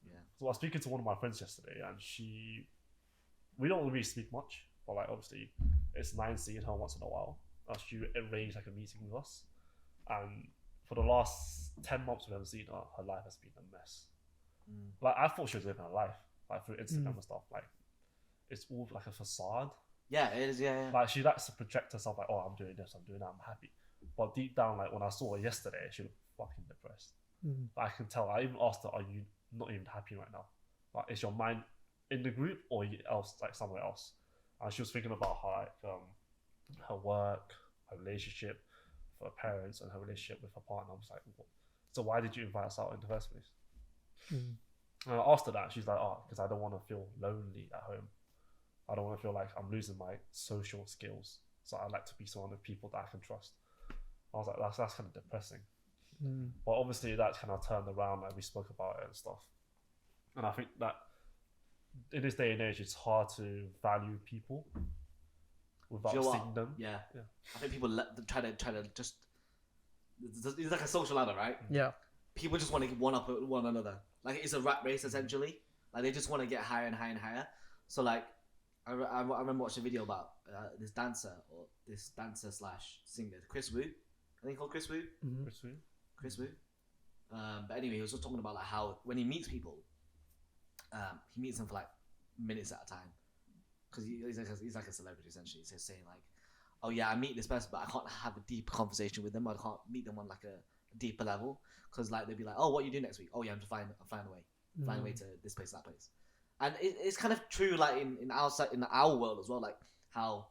Yeah. So I was speaking to one of my friends yesterday, and we don't really speak much, but like obviously it's nice seeing her once in a while. She arranged like a meeting with us, and for the last 10 months we haven't seen her, her life has been a mess. Like I thought she was living her life, like through Instagram and stuff. Like it's all like a facade. Yeah, it is. Yeah. Like she likes to project herself, like, oh, I'm doing this, I'm doing that, I'm happy. But deep down, like when I saw her yesterday, she looked fucking depressed. Like, I can tell. I even asked her, "Are you not even happy right now? Like, is your mind in the group or else, like somewhere else?" And she was thinking about how, like, her work, her relationship with her parents, and her relationship with her partner. I was like, what? So why did you invite us out in the first place? And I asked her that. She's like, oh, because I don't want to feel lonely at home. I don't want to feel like I'm losing my social skills. So I like to be surrounded with people that I can trust. I was like, that's kind of depressing. But obviously that kind of turned around, like we spoke about it and stuff. And I think that in this day and age, it's hard to value people without seeing them. Yeah. I think people try to just. It's like a social ladder, right? Yeah. People just want to one up one another. Like it's a rat race essentially. Like they just want to get higher and higher and higher. So like, I remember watching a video about this dancer slash singer, Chris Wu. I think called Chris Wu. Chris Wu. But anyway, he was just talking about like how when he meets people, he meets them for like minutes at a time, because he's like a celebrity essentially. He's just saying like, oh yeah, I meet this person, but I can't have a deep conversation with them. I can't meet them on like a deeper level, because like they'd be like, oh, what are you doing next week? Oh yeah, I'm flying away to this place, that place. And it's kind of true, like in our world as well, like how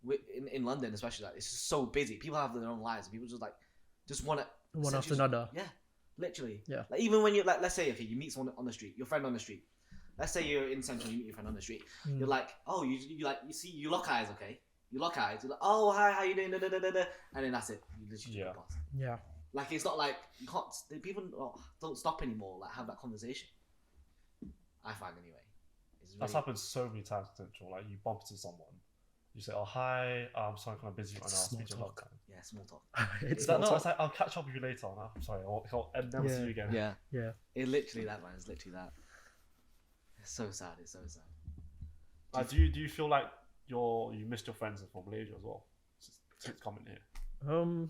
in London especially, like it's just so busy. People have their own lives, and people just want to one after another. Yeah, literally. Yeah. Like even when you like, let's say you meet someone on the street, your friend on the street. Let's say you're in Central, you meet your friend on the street. You're like, oh, you lock eyes, okay? You lock eyes. You're like, oh, hi, how you doing? Da, da, da, da, da. And then that's it. You literally go past. Yeah. Like it's not like you can't. People don't stop anymore. Like have that conversation. I find anyway. That's happened so many times in Central. Like you bump into someone, you say, "Oh hi, I'm sorry, kind of busy right now." Small talk. Yeah, small talk. It's like I'll catch up with you later. I'm sorry, I'll never see you again. Yeah. It's literally that, man. It's literally that. It's so sad. It's so sad. Do you feel like you missed your friends from Malaysia as well? Since coming here.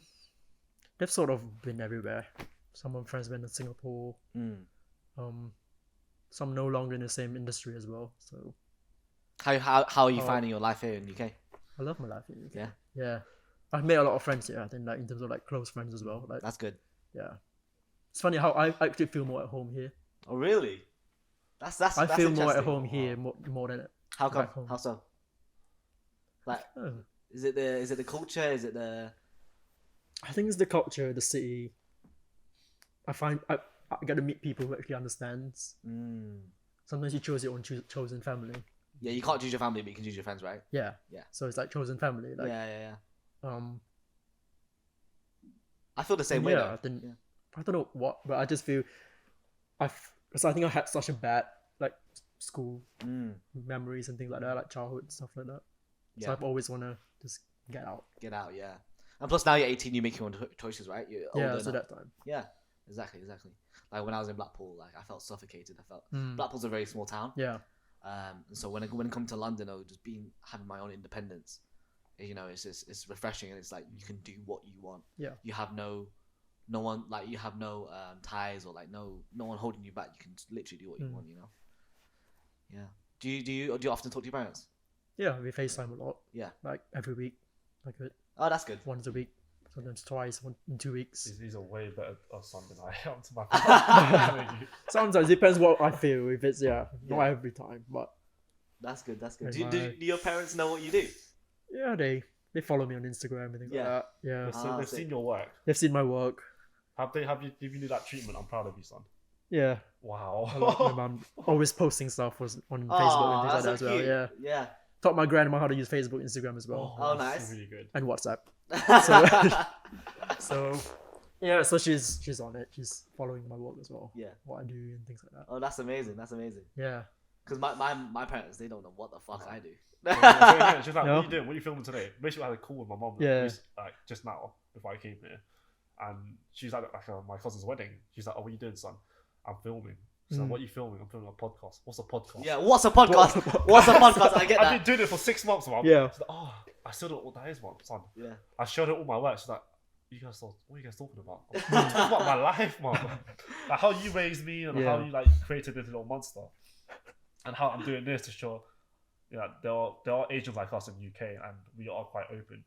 They've sort of been everywhere. Some of my friends been in Singapore. Some no longer in the same industry as well. So, how are you finding your life here in the UK? I love my life in the UK. Yeah. Yeah. I've made a lot of friends here. I think like in terms of like close friends as well. Like that's good. Yeah. It's funny how I actually feel more at home here. Oh really? That's I feel more at home here more than how come? How so? Like, is it the culture? Is it the? I think it's the culture, the city. I find I get to meet people who actually understands. Sometimes you choose your own chosen family. Yeah, you can't choose your family, but you can choose your friends, right? Yeah. Yeah. So it's like chosen family. Like, yeah. I feel the same way. I don't know what, but I just feel because I think I had such a bad like school memories and things like that, like childhood and stuff like that. So I've always want to just get out. Get out, yeah. And plus, now you're 18, you make your own choices, right? You're older so now. that time. Yeah, exactly. Like when I was in Blackpool, like I felt suffocated. Blackpool's a very small town. Yeah. So when I come to London, or just having my own independence, you know, it's refreshing, and it's like you can do what you want. Yeah. You have no one, like you have no ties, or like no one holding you back. You can literally do what you want, you know. Yeah. Do you often talk to your parents? Yeah, we FaceTime a lot. Yeah. Like every week. Like oh, that's good. Once a week. Sometimes twice in 2 weeks. He's a way better son than I am to my family. Sometimes it depends what I feel. If it's not every time, but that's good. Do your parents know what you do? Yeah, they follow me on Instagram and things like that. Yeah, they've seen your work. They've seen my work. Have you given you that treatment? I'm proud of you, son. Yeah. Wow. My mum always posting stuff on Facebook and things like that as well. Yeah. Yeah. Taught my grandma how to use Facebook, Instagram as well. Oh, nice. Really good. And WhatsApp. So she's on it. She's following my work as well. Yeah. What I do and things like that. Oh, that's amazing. Yeah. Because my parents, they don't know what the fuck I do. She's like, what are you doing? What are you filming today? Basically, I had a call with my mom like just now before I came here, and she's at my cousin's wedding. She's like, "Oh, what are you doing, son?" I'm filming. So what are you filming? I'm filming a podcast. What's a podcast? Yeah, what's a podcast? What's a podcast? I get that. I've been doing it for 6 months, mom. Yeah. She's like, "Oh, I still don't know what that is, mom, son." Yeah. I showed her all my work. She's like, what are you guys talking about? I'm talking about my life, mom. Like how you raised me and how you like created this little monster, and how I'm doing this to show. Yeah, there are Asians like us in the UK, and we are quite open.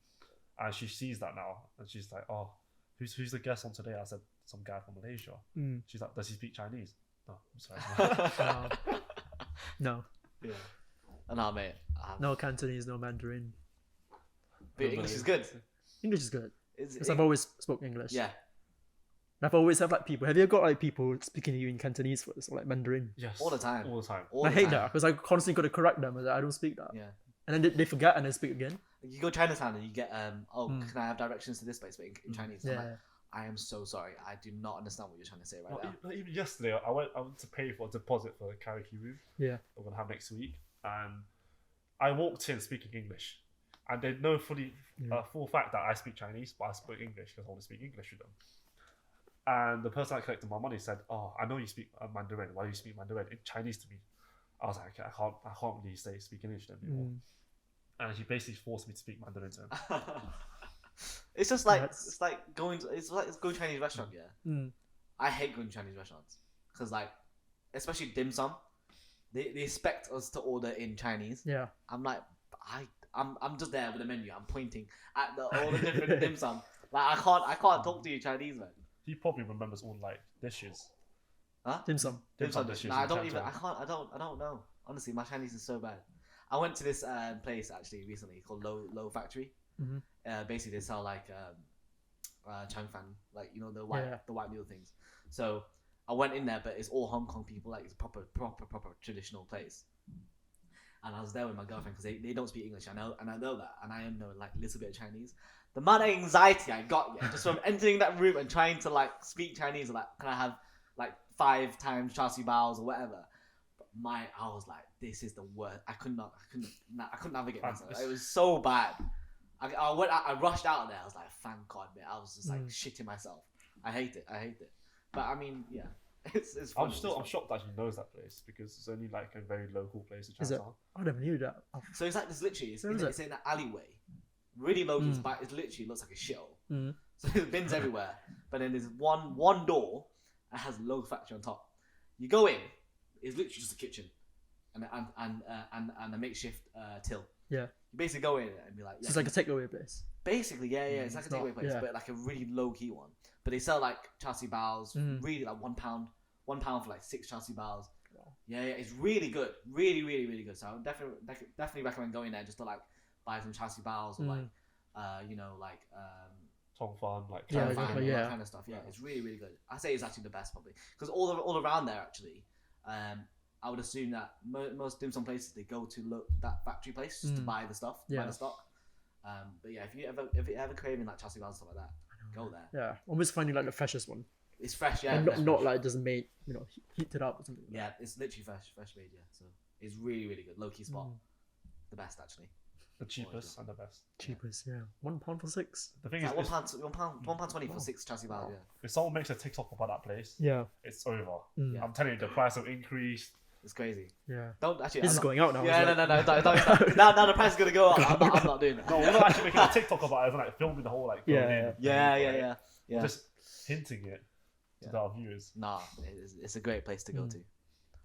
And she sees that now, and she's like, "Oh, who's the guest on today?" I said, "Some guy from Malaysia." She's like, "Does he speak Chinese?" No, I'm sorry. No. Yeah. No, mate. No Cantonese, no Mandarin. But English is good. English is good. Because I've I've always spoken English. Yeah. I've always had like people. Have you got like people speaking to you in Cantonese first or like Mandarin? Yes. All the time. I hate that because I constantly got to correct them. I don't speak that. Yeah. And then they forget and they speak again. You go Chinatown and you get can I have directions to this place? But in Chinese, Yeah. I'm like, I am so sorry. I do not understand what you're trying to say right now. But even yesterday, I went to pay for a deposit for the karaoke room. Yeah. We're gonna have next week, and I walked in speaking English, and they know full fact that I speak Chinese, but I speak English because I want to speak English with them. And the person that collected my money said, "Oh, I know you speak Mandarin. Why do you speak Mandarin in Chinese to me?" I was like, "I can't really speak English to them anymore." And she basically forced me to speak Mandarin to him. It's just like it's like going to Chinese restaurant. Yeah. I hate going to Chinese restaurants because like, especially dim sum, they expect us to order in Chinese. Yeah. I'm like, I'm just there with the menu. I'm pointing at all the different dim sum. Like I can't talk to you Chinese, man. He probably remembers all like dishes. Huh? Dim sum dishes. Nah, I don't know. Honestly, my Chinese is so bad. I went to this place actually recently called Low Factory. Basically, they sell like chang fan, like you know the white meal things. So I went in there, but it's all Hong Kong people. Like it's proper traditional place. And I was there with my girlfriend because they don't speak English. I know that, and I know like a little bit of Chinese. The amount of anxiety I got just from entering that room and trying to like speak Chinese, or like can I have like 5 times char siu baos or whatever. I was like, this is the worst. I couldn't navigate myself. It was so bad. I rushed out of there. I was like, thank God, man. I was just like shitting myself. I hate it. But I mean, yeah, it's fun. I'm shocked that she knows that place because it's only like a very local place in Is it? Chinatown. I never knew that. So it's like this literally. It's in an alleyway, really low key. But it literally looks like a shithole. So there's bins everywhere. But then there's one door that has Low Factory on top. You go in, it's literally just a kitchen, and a makeshift till. Yeah. You basically go in and be like, So it's like a takeaway place. Basically, yeah. It's like a takeaway place, but like a really low key one. But they sell like char siu baos, really like £1 for like 6 char siu baos. Wow. Yeah, it's really good, really good. So I would definitely recommend going there just to like buy some char siu baos or like Chongfan, like Yeah, Fine, exactly, all that yeah. kind of stuff. Yeah, it's really, really good. I say it's actually the best probably because all around there actually, I would assume that most dim sum places they go to that factory place just to buy the stuff, buy the stock. But yeah, if you ever craving like chassis and stuff like that, go there. Yeah, almost finding like the freshest one. It's fresh, yeah. And fresh. not like just made, heated up or something. Like Yeah, it's literally fresh made. Yeah, so it's really, really good. Low key spot, the best actually. the cheapest and the best. Cheapest, yeah. £1 for 6. The thing It's is, like £1.20 for 6 chassis bars. Yeah. if someone makes a TikTok about that place, Yeah. it's over. Mm. I'm telling you, the price will increase. It's crazy. Yeah. Don't actually. This is going out now. Yeah, it's no. like- Now the price is gonna go up. I'm not doing that. No, we're not actually making a TikTok about it. We're like filming the whole like. Yeah, going in, Yeah. Just hinting it to our viewers. Nah, it's a great place to go to.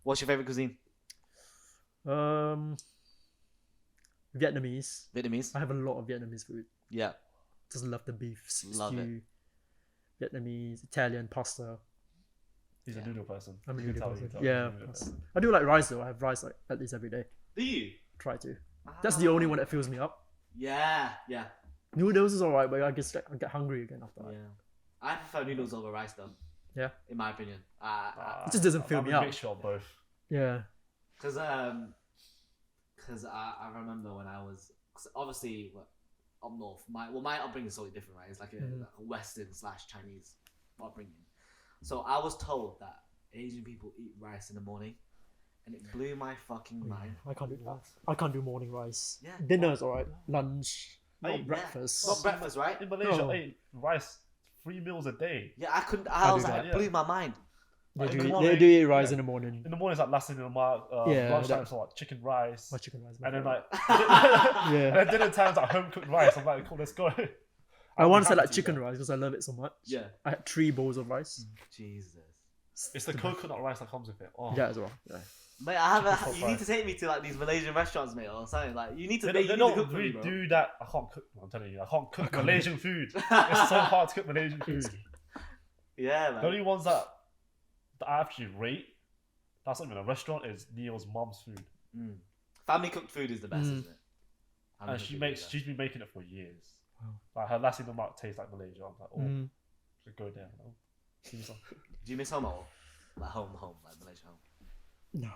What's your favorite cuisine? Vietnamese. Vietnamese. I have a lot of Vietnamese food. Yeah. Just love the beef stew. Love it. Vietnamese, Italian, pasta. He's a noodle person. I'm a You can noodle tell, you person. can tell Yeah. he's a noodle person. I do like rice though. I have rice like at least every day. Do you? Try to. That's the only one that fills me up. Yeah. Noodles is alright, but I guess I get hungry again after that. Yeah. I prefer noodles over rice though. Yeah. In my opinion. It just doesn't fill I'm me a up. mixture of both. Yeah. Because I remember when I was obviously up north. My upbringing is totally different, right? It's like a Western / Chinese upbringing. So I was told that Asian people eat rice in the morning, and it blew my fucking mind. I can't do that. I can't do morning rice. Yeah. Dinner's alright. Lunch, Hey, not yeah. breakfast. Not breakfast, right? In Malaysia, No. I ate rice 3 meals a day. Yeah, I couldn't. I I was do like, that, it blew my mind. They Like, do, in the they morning- do eat rice yeah. in the morning. In the morning, it's like last thing in the mark. Yeah, Lunchtime, that- so like chicken rice. My chicken rice. And then like, Yeah. and then dinner time's like home cooked rice. I'm like, cool, let's go. I once had happy like to chicken eat that. rice because I love it so much. Yeah. I had 3 bowls of rice. Jesus. It's the coconut rice that comes with it. Oh. Yeah, as well. Yeah. Mate, I Chicken have pot you need rice. to take me to like these Malaysian restaurants, mate, or something. Like you need to. They You need to don't cook for me, really bro. do that. I can't cook. I'm telling you, I can't cook Malaysian food. It's so hard to cook Malaysian food. Yeah, The man. only ones that I actually rate, that's not even a restaurant, is Neo's mom's food. Family cooked food is the best, Mm. isn't it? Family And cooked food is the she's been making it for years. Wow. Like her last in the mark tastes like Malaysia. I'm like, oh, Mm. should go there. You know? Give me some. best. Do you miss home or like home, like Malaysia home? No.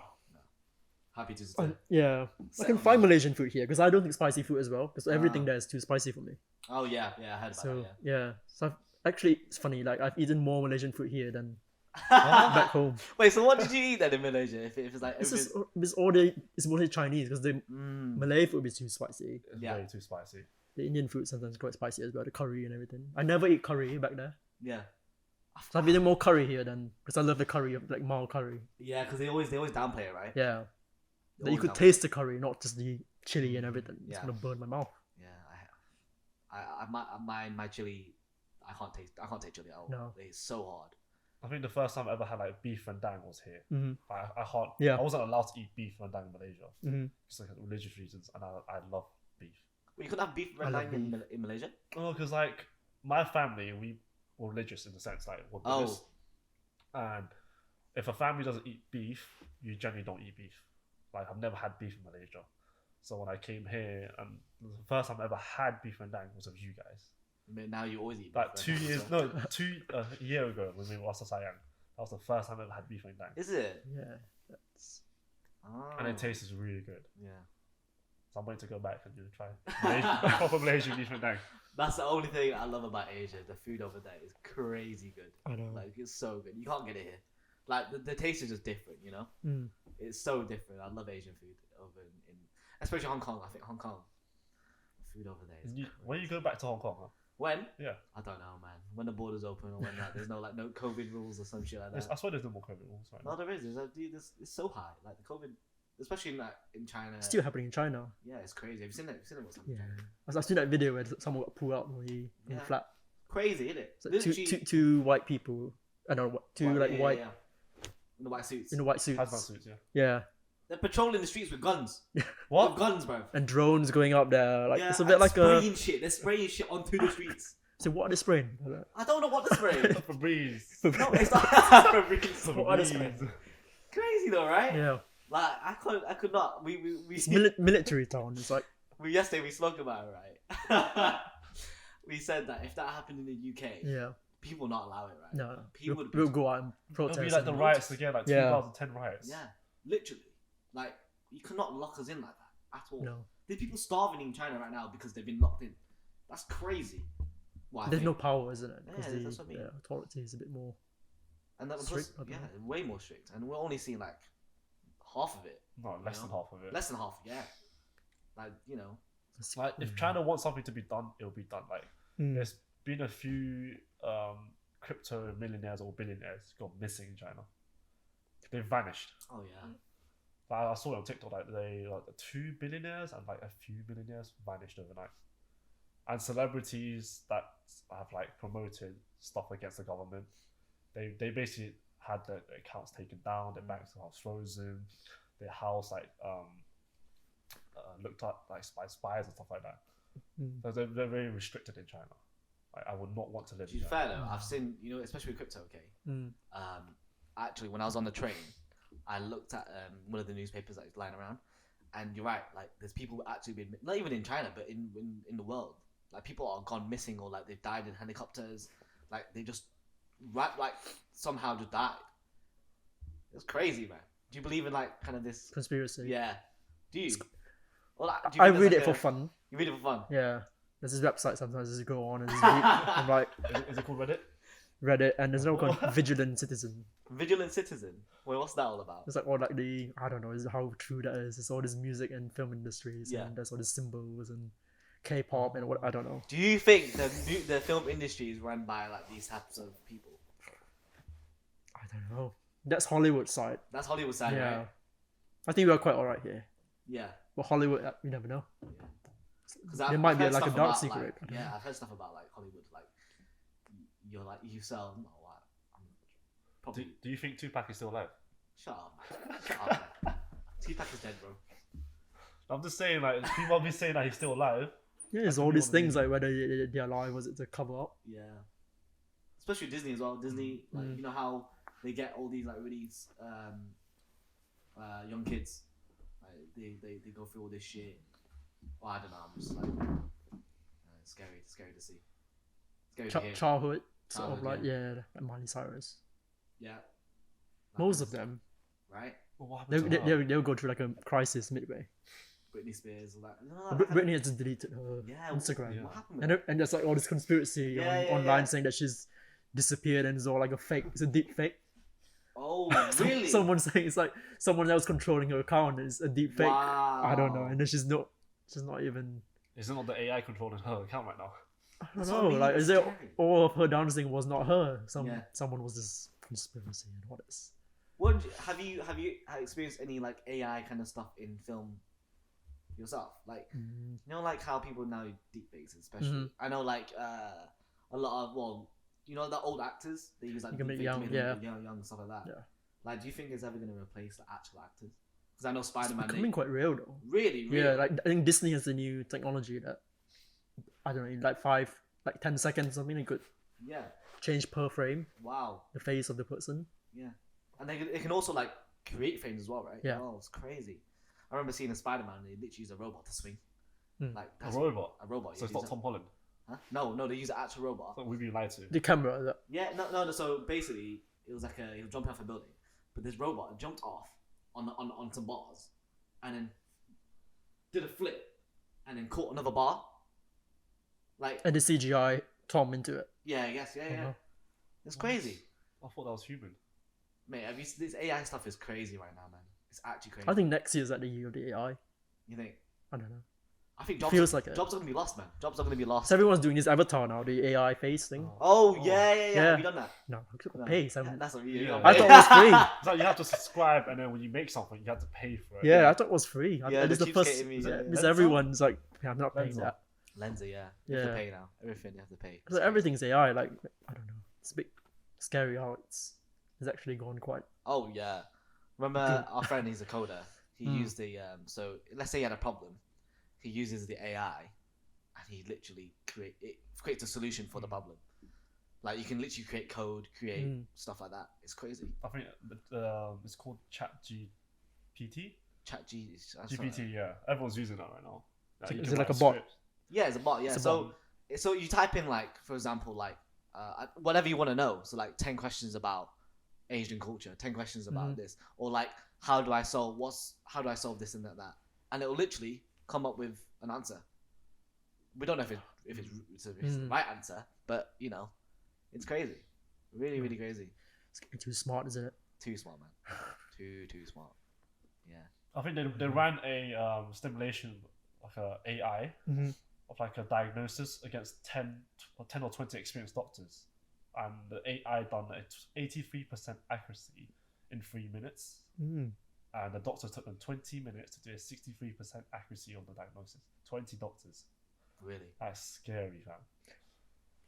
Happy to. Yeah. I Set can on find that. Malaysian food here because I don't think spicy food as well because everything there is too spicy for me. Oh yeah, I heard about So that. yeah. So actually, it's funny. Like I've eaten more Malaysian food here than Yeah. back home. Wait, so what did you eat then in Malaysia? If it's like It's just everything- it's mostly Chinese because the Malay food is too spicy. It's Yeah. way too spicy. The Indian food sometimes quite spicy as well. The curry and everything. I never eat curry back there. yeah, So I've eaten more curry here than because I love the curry of like mild curry. yeah, because they always downplay it, right? Yeah. They That you always could downplay taste the curry, not just the chili and everything. It's Yeah. gonna burn my mouth. it. Yeah, my chili, I can't taste chili at all. No. It's so hard. I think the first time I ever had like beef rendang was here. Mm-hmm. I can't. Yeah. I wasn't allowed to eat beef rendang in Malaysia Mm-hmm. just like religious reasons, and I love beef. Well, you couldn't have beef I love rendang in Malaysia. Oh, because like my family, we were religious in the sense like we're Oh. Buddhist, and if a family doesn't eat beef, you generally don't eat beef. Like I've never had beef in Malaysia, so when I came here, and the first time I ever had beef rendang was with you guys. But now you always eat. Like beef 2 rendang, years, so- a year ago when we were Rasa Sayang. That was the first time I ever had beef rendang, Is it? Yeah. That's Oh. and it tastes really good. Yeah. So I'm waiting to go back and try Malaysian, proper Malaysian beef rendang. That's the only thing I love about Asia. The food over there is crazy good. I know. Like it's so good. You can't get it here. Like the taste is just different, you know. Mm. It's so different. I love Asian food over in especially Hong Kong. I think Hong Kong food over there is. When you go back to Hong Kong, huh? When? Yeah. I don't know, man. When the borders open or when like, there's no COVID rules or some shit like that. I swear there's no more COVID rules right No, now. there is. It's so high. Like the COVID, especially in China. It's still happening in China. Yeah, it's crazy. Have you seen that? What's happening Yeah. in China? I've seen that video where someone got pulled out in the Yeah. flat. Crazy, isn't it? It's like two white people. I don't know, two white in the white suits. in the white suits. Hazmat suits, yeah. Yeah. They're patrolling the streets with guns. What? With guns, bro. And drones going up there. Like Yeah, it's a bit and like a. spraying shit. They're spraying shit onto the streets. So what are they spraying? I don't know what they're spraying. Febreze. No, it's not Febreze. What are they spraying? Crazy though, right? Yeah. Like I could not. We It's military town. It's like yesterday we spoke about it, right? we said that if that happened in the UK, Yeah. people would not allow it, right? No. People We'll go out and It'll protest. be like the and- riots again, like Yeah. 2010 riots. Yeah, literally. Like, you cannot lock us in like that at all. No. There's people starving in China right now because they've been locked in. That's crazy. Well, I There's no think. power, isn't it? Because Yeah, that's what I mean. the authority is a bit more. And that was strict, I don't yeah, know. way more strict. And we're only seeing like half of it. No, less than half of it. Less than half, yeah. Like, you know. Like if China wants something to be done, it'll be done. Like there's been a few crypto millionaires or billionaires gone missing in China. They've vanished. Oh yeah. Like, I saw it on TikTok like the 2 billionaires and like a few millionaires vanished overnight. And celebrities that have like promoted stuff against the government, they basically had their accounts taken down, their bank accounts frozen, their house like looked at like by spies and stuff like that. So they're very restricted in China. Like, I would not want to live To in be China. fair though, I've seen, you know, especially with crypto, okay. Actually, when I was on the train, I looked at one of the newspapers that is lying around, and you're right. Like, there's people actually been not even in China, but in the world. Like, people are gone missing, or like they've died in helicopters. Like, they just like somehow just died. It's crazy, man. Do you believe in like kind of this Conspiracy. Yeah. Do you? Well, like, do you I think read there's it like for fun. You read it for fun. Yeah. There's this website sometimes just go on and just read. I'm like Is it called Reddit? Reddit, and there's no called Vigilant Citizen. Vigilant Citizen. Wait, what's that all about? It's like all like I don't know, is how true that is. It's all this music and film industries, Yeah. and there's all these symbols and K-pop and what I don't know. Do you think the film industry is run by like these types of people? I don't know. That's Hollywood side. That's Hollywood side, Yeah. right? I think we are quite alright here. Yeah. But Hollywood, you never know. Because There might be heard like a stuff dark about, secret. Like, yeah, I've heard stuff about like Hollywood, like you're like you sell. No, what? I'm probably Do you think Tupac is still alive? shut up, man. Shut up, man. Tupac is dead, bro. I'm just saying, like people will be saying that he's still alive. Yeah, there's I all could be these one of things these. like whether they're alive, was it to cover up? Yeah. Especially Disney as well. Disney, like you know how they get all these like really young kids. Like, they go through all this shit. Well, I don't know. I'm just like it's scary to see. Scary to hear. Childhood, sort of Childhood, like like Miley Cyrus. Yeah. Most of them, Right. Well, what happened to her? they'll go through like a crisis midway. Britney Spears, all that. Britney has just deleted her Yeah, Instagram. yeah. What happened with And there's like all this conspiracy online saying that she's disappeared and it's all like a fake. It's a deep fake. Oh, really? Someone saying it's like someone else controlling her account is a deep fake. Wow. I don't know. And then she's not even. Is it not the AI controlling her account right now? I don't That's what I know. mean, Like, it's is it scary. all of her dancing was not her? Someone was this conspiracy and what is? What have you experienced any like AI kind of stuff in film yourself? Like you know, like how people now do deepfakes, especially. I know like a lot of you know the old actors they use like You can make deepfake young, to make them young stuff like that. Yeah. Like, do you think it's ever going to replace the actual actors? Because I know Spider-Man. It's becoming quite real though. Really. Yeah, like I think Disney has a new technology that I don't know, in like 10 seconds or something, it could Yeah. change per frame Wow. the face of the person. Yeah. And it can also like create frames as well, right? Yeah. Oh, it's crazy. I remember seeing a Spider-Man. They literally use a robot to swing. Like A that's robot. A robot. So yeah, it's they not use Tom Holland. Huh? No, they use an actual robot. So we've been lied to. The camera, that Yeah, no. So basically, it was like he was jumping off a building, but this robot jumped off on some bars, and then did a flip, and then caught another bar. Like, and the CGI Tom into it. yeah, I guess, yeah. Uh-huh. It's crazy, I thought that was human. mate. Have you this AI stuff is crazy right now, man. It's actually crazy. I think next year's like the year of the AI. You think? I don't know. I think Feels like it. jobs are gonna be lost, man. Jobs are gonna be lost. So everyone's doing this avatar now, the AI face thing. Oh yeah. Yeah. Have you done that? No, I could No. pay. Yeah, that's what you. Yeah. I thought it was free. It's like you have to subscribe, and then when you make something, you have to pay for it. Yeah, I thought it was free. Yeah, this is the the first. cheapskating me, yeah. This Lensa? everyone's like, yeah, I'm not paying Lensa. that. Lensa, yeah. You have to Yeah. pay now. Everything you have to pay. So everything's AI. Like, I don't know. It's a bit scary how it's actually gone quite. Oh yeah. Remember our friend? He's a coder. He used the so let's say he had a problem. He uses the AI, and he literally creates a solution for the problem. Like you can literally create code, create stuff like that. It's crazy. I think it's called ChatGPT. GPT. GPT, yeah. Everyone's using that right now. Like, you Is can it like write a bot? scripts. Yeah, it's a bot. Yeah. It's a So bot. So you type in like, for example, like whatever you want to know. So like 10 questions about Asian culture, 10 questions about this, or like how do I solve this and that, and it will literally come up with an answer. We don't know if it's the right answer, but you know, it's crazy, really, really crazy. It's getting too smart, isn't it? Too smart, man. Too smart. Yeah. I think they ran a stimulation, like a AI, of like a diagnosis against 10 or 20 experienced doctors, and the AI done 83% accuracy in 3 minutes, and the doctor took them 20 minutes to do a 63% accuracy on the diagnosis. 20 doctors. Really? That's scary, fam.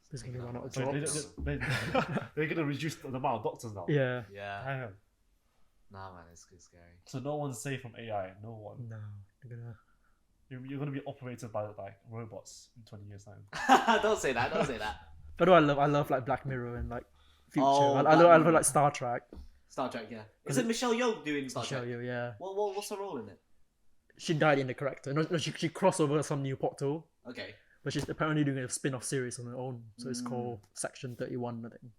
There's gonna be run out of So jobs. they're gonna reduce the amount of doctors now. Yeah. Yeah. Damn. Nah, man, it's scary. So no one's safe from AI. No one. No, they're gonna. You're gonna be operated by like robots in 20 years time. Don't say that. Don't say that. But I love like Black Mirror and like Future. Oh, I Black love Mirror. like Star Trek. Star Trek, yeah. Is it Michelle Yeoh doing Star Show Trek? you, yeah. What's her role in it? She died in the character. No, she crossed over some new portal, Okay. but she's apparently doing a spin-off series on her own. So it's called Section 31, I think.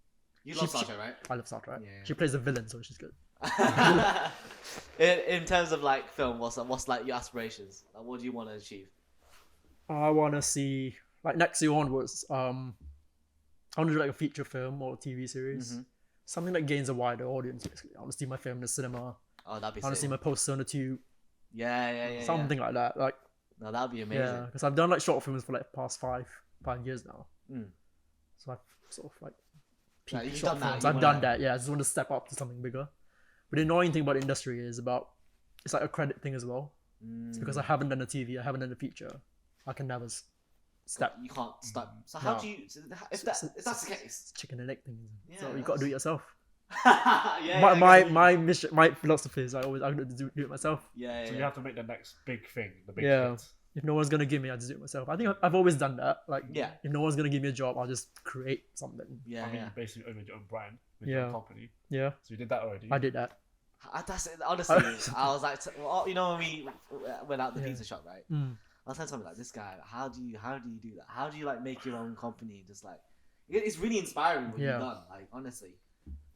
You love Star Trek, right? I love Star Trek. Yeah. She plays a villain, so she's good. in terms of like film, what's like your aspirations? Like, what do you want to achieve? I want to see like next year onwards. I want to do like a feature film or TV series, something that gains a wider audience. Basically, I want to see my film in the cinema. Oh, that'd be I want to see sick. my poster on the tube, Yeah. something like that. Like No, that'd be amazing. yeah, because I've done like short films for like past five years now. So I've sort of like Yeah, peaked you've short done that. films. You I've wanna- done that. Yeah, I just want to step up to something bigger. But the annoying thing about the industry is it's like a credit thing as well. It's because I haven't done a TV, I haven't done a feature. I can never step. You can't stop. So how No. do you? If that's the case, It's chicken and egg thing. Yeah, So you got to do it yourself. yeah. My mission, my philosophy is I'm gonna do it myself. Yeah. So you have to make the next big thing, the big Yeah. hit. If no one's gonna give me, I just do it myself. I think I've always done that. Like Yeah. if no one's gonna give me a job, I'll just create something. Yeah. I mean, Yeah. you basically own your own brand with Yeah. your own company. Yeah, So you did that already. I did that. That's it. Honestly, I was like, well, you know, when we went out the pizza shop, right? I was telling something like, this guy, how do you do that? How do you like make your own company? Just like, it's really inspiring what Yeah. you've done. Like, honestly.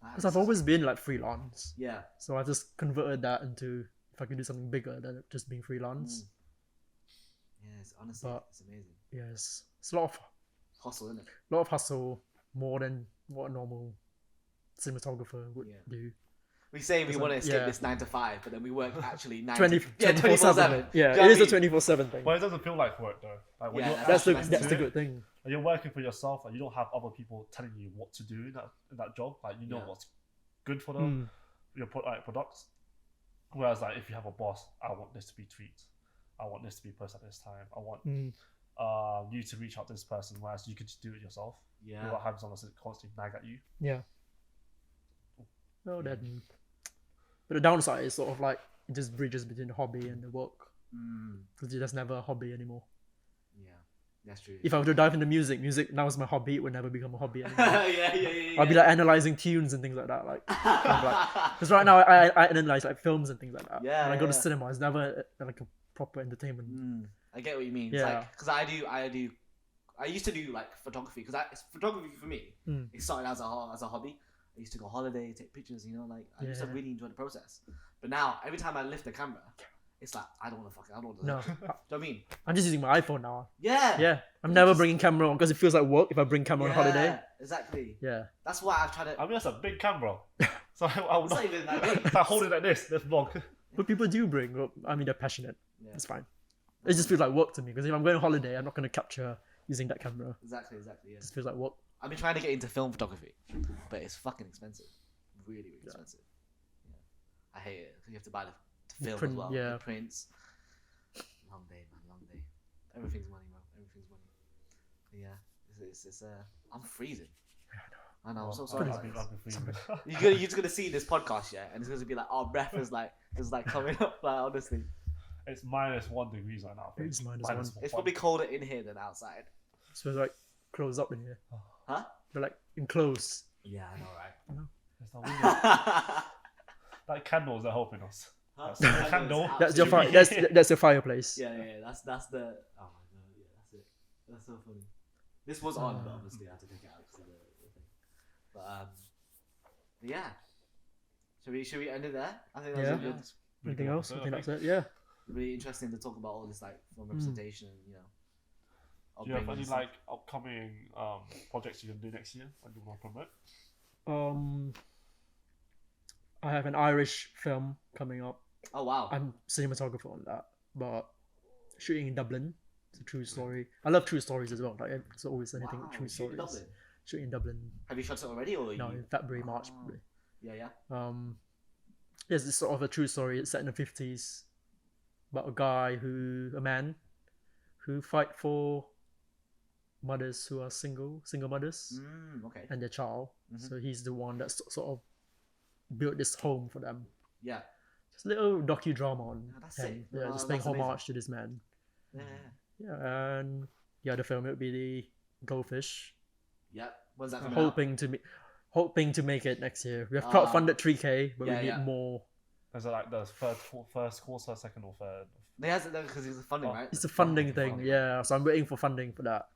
Because I've always been like freelance. Yeah. So I just converted that into if I could do something bigger than just being freelance. Yes, honestly, But- it's amazing. Yes, it's a lot Hustle, isn't it? of hustle, more than what a normal cinematographer would Yeah. do. We say we want to escape yeah. this 9 to 5, but then we work actually 24/7. Yeah, Do you know it is what a I mean? 24/7 thing. Well, it doesn't feel like work though. Like when Yeah, you're That's the actually into good it, thing. and you're working for yourself, and you don't have other people telling you what to do in that job. Like you know Yeah. what's good for them, your products. Whereas like if you have a boss, I want this to be tweaked. I want this to be posted at this time. I want you to reach out to this person. Whereas you could just do it yourself Yeah. without having someone to constantly nag at you. Yeah. No, then. But the downside is sort of like it just bridges between the hobby and the work because it's just never a hobby anymore. Yeah, that's true. If I were to dive into music now is my hobby. It would never become a hobby anymore. yeah. I'll be like analyzing tunes and things like that. Like, because right now I analyze like films and things like that. Yeah, When I go to yeah. cinema, it's never like a proper entertainment. I get what you mean. Yeah. Because I used to do like photography because photography for me it started as a hobby. I used to go holiday, take pictures, you know, like I used to Yeah. really enjoy the process. But now every time I lift the camera, it's like I don't want to I don't want to. No, Do you know what I mean? I'm just using my iPhone now. Yeah. Yeah, I'm never bringing camera on because it feels like work if I bring camera on holiday. Exactly. Yeah, That's why I've tried to. I mean, that's a big camera. So I would It's not even that big. If I hold it like this vlog. but people do bring. Well, I mean, they're passionate. Yeah. It's fine. It just feels like work to me because if I'm going on holiday, I'm not going to capture using that camera. Exactly. Yeah. It just feels like work. I've been trying to get into film photography, but it's fucking expensive. Really expensive. Yeah. I hate it because you have to buy the film print, as well. yeah. The prints. Long day, man. Long day. Everything's money, bro. Everything's money. But yeah, it's I'm freezing. I know. I'm so sorry. I've been freezing. You're just gonna see this podcast, yeah, and it's gonna be like our breath is like coming up. Like honestly, It's -1 degrees right now. I think. It's -1. it's probably colder in here than outside. It feels like closed up in here. Huh? They're like enclosed. Yeah, I know, right? It's not window. That candles are helping us. Huh? That's the candle. That's your fire. That's your fireplace. Yeah. That's the. Oh my god, yeah, that's it. That's so funny. This was on, but obviously I had to take it out because of the thing. But yeah. Should we end it there? I think that was a good. Anything else? I think that's it. Yeah. Really interesting to talk about all this like film representation, you know. Do you have any like upcoming projects you can do next year? What do you want to promote? I have an Irish film coming up. Oh wow! I'm cinematographer on that, but shooting in Dublin. It's a true story. I love true stories as well. Like it's always anything true stories. Dublin. Shooting in Dublin. Have you shot it already, or no? In February, March. Probably. Yeah. Yes, it's sort of a true story. It's set in the 50s about a man who fight for mothers who are single mothers, and their child. So he's the one that sort of built this home for them. Yeah. Just a little docudrama on him. Sick. Just paying homage to this man. Yeah, and the film would be the Goldfish. Yeah. When's that coming out? Hoping to make it next year. We have crowdfunded 3K, but we need more. Is it like the first quarter, second or third? They has it because it's a funding, right? It's a funding thing, yeah. So I'm waiting for funding for that.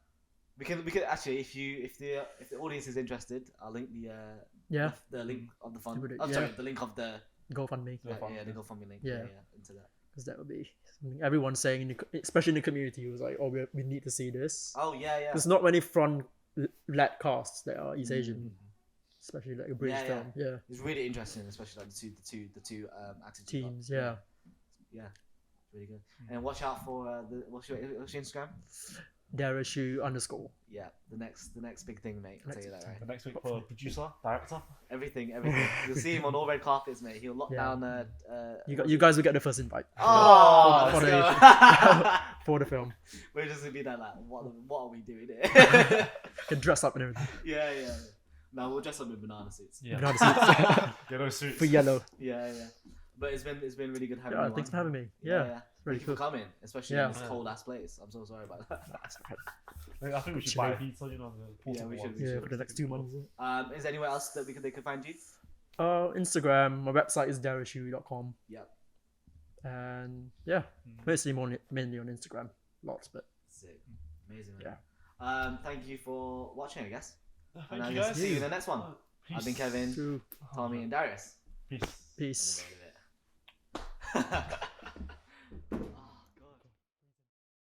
We can actually, if the audience is interested, I'll link the link of the fund. Sorry, the link of the GoFundMe. the GoFundMe link. Yeah. Into that. Because that would be something everyone's saying, especially in the community, was like, oh, we need to see this. Oh yeah. There's not many front-led casts that are East Asian. Especially like a British film, It's really interesting, especially like the two acting teams, yeah, really good. And watch out for what's your Instagram? Darius Shu _. Yeah, the next big thing, mate. I'll tell you that, right? The next week for producer, director, everything. You'll see him on all red carpets, mate. He'll lock down. You guys will get the first invite. Oh, for the film. We're just gonna be there like, what are we doing here? Can dress up and everything. Yeah. No, we'll dress up in banana suits. Yeah. Banana suits. Yellow suits. For yellow. Yeah. But it's been really good having you on. Thanks for having me. Yeah. Really Thank you for coming, especially in this cold ass place. I'm so sorry about that. I think we should buy a pizza, you know. We should. For the next 2 months. Is there anywhere else that they could find you? Instagram. My website is dariusshu.com. Yep. And mainly on Instagram. Lots, but sick. Amazing, man. Yeah. Thank you for watching, I guess. Thank you guys. See you in the next one. Peace. I've been Kevin, Tommy, and Darius. Peace. Peace.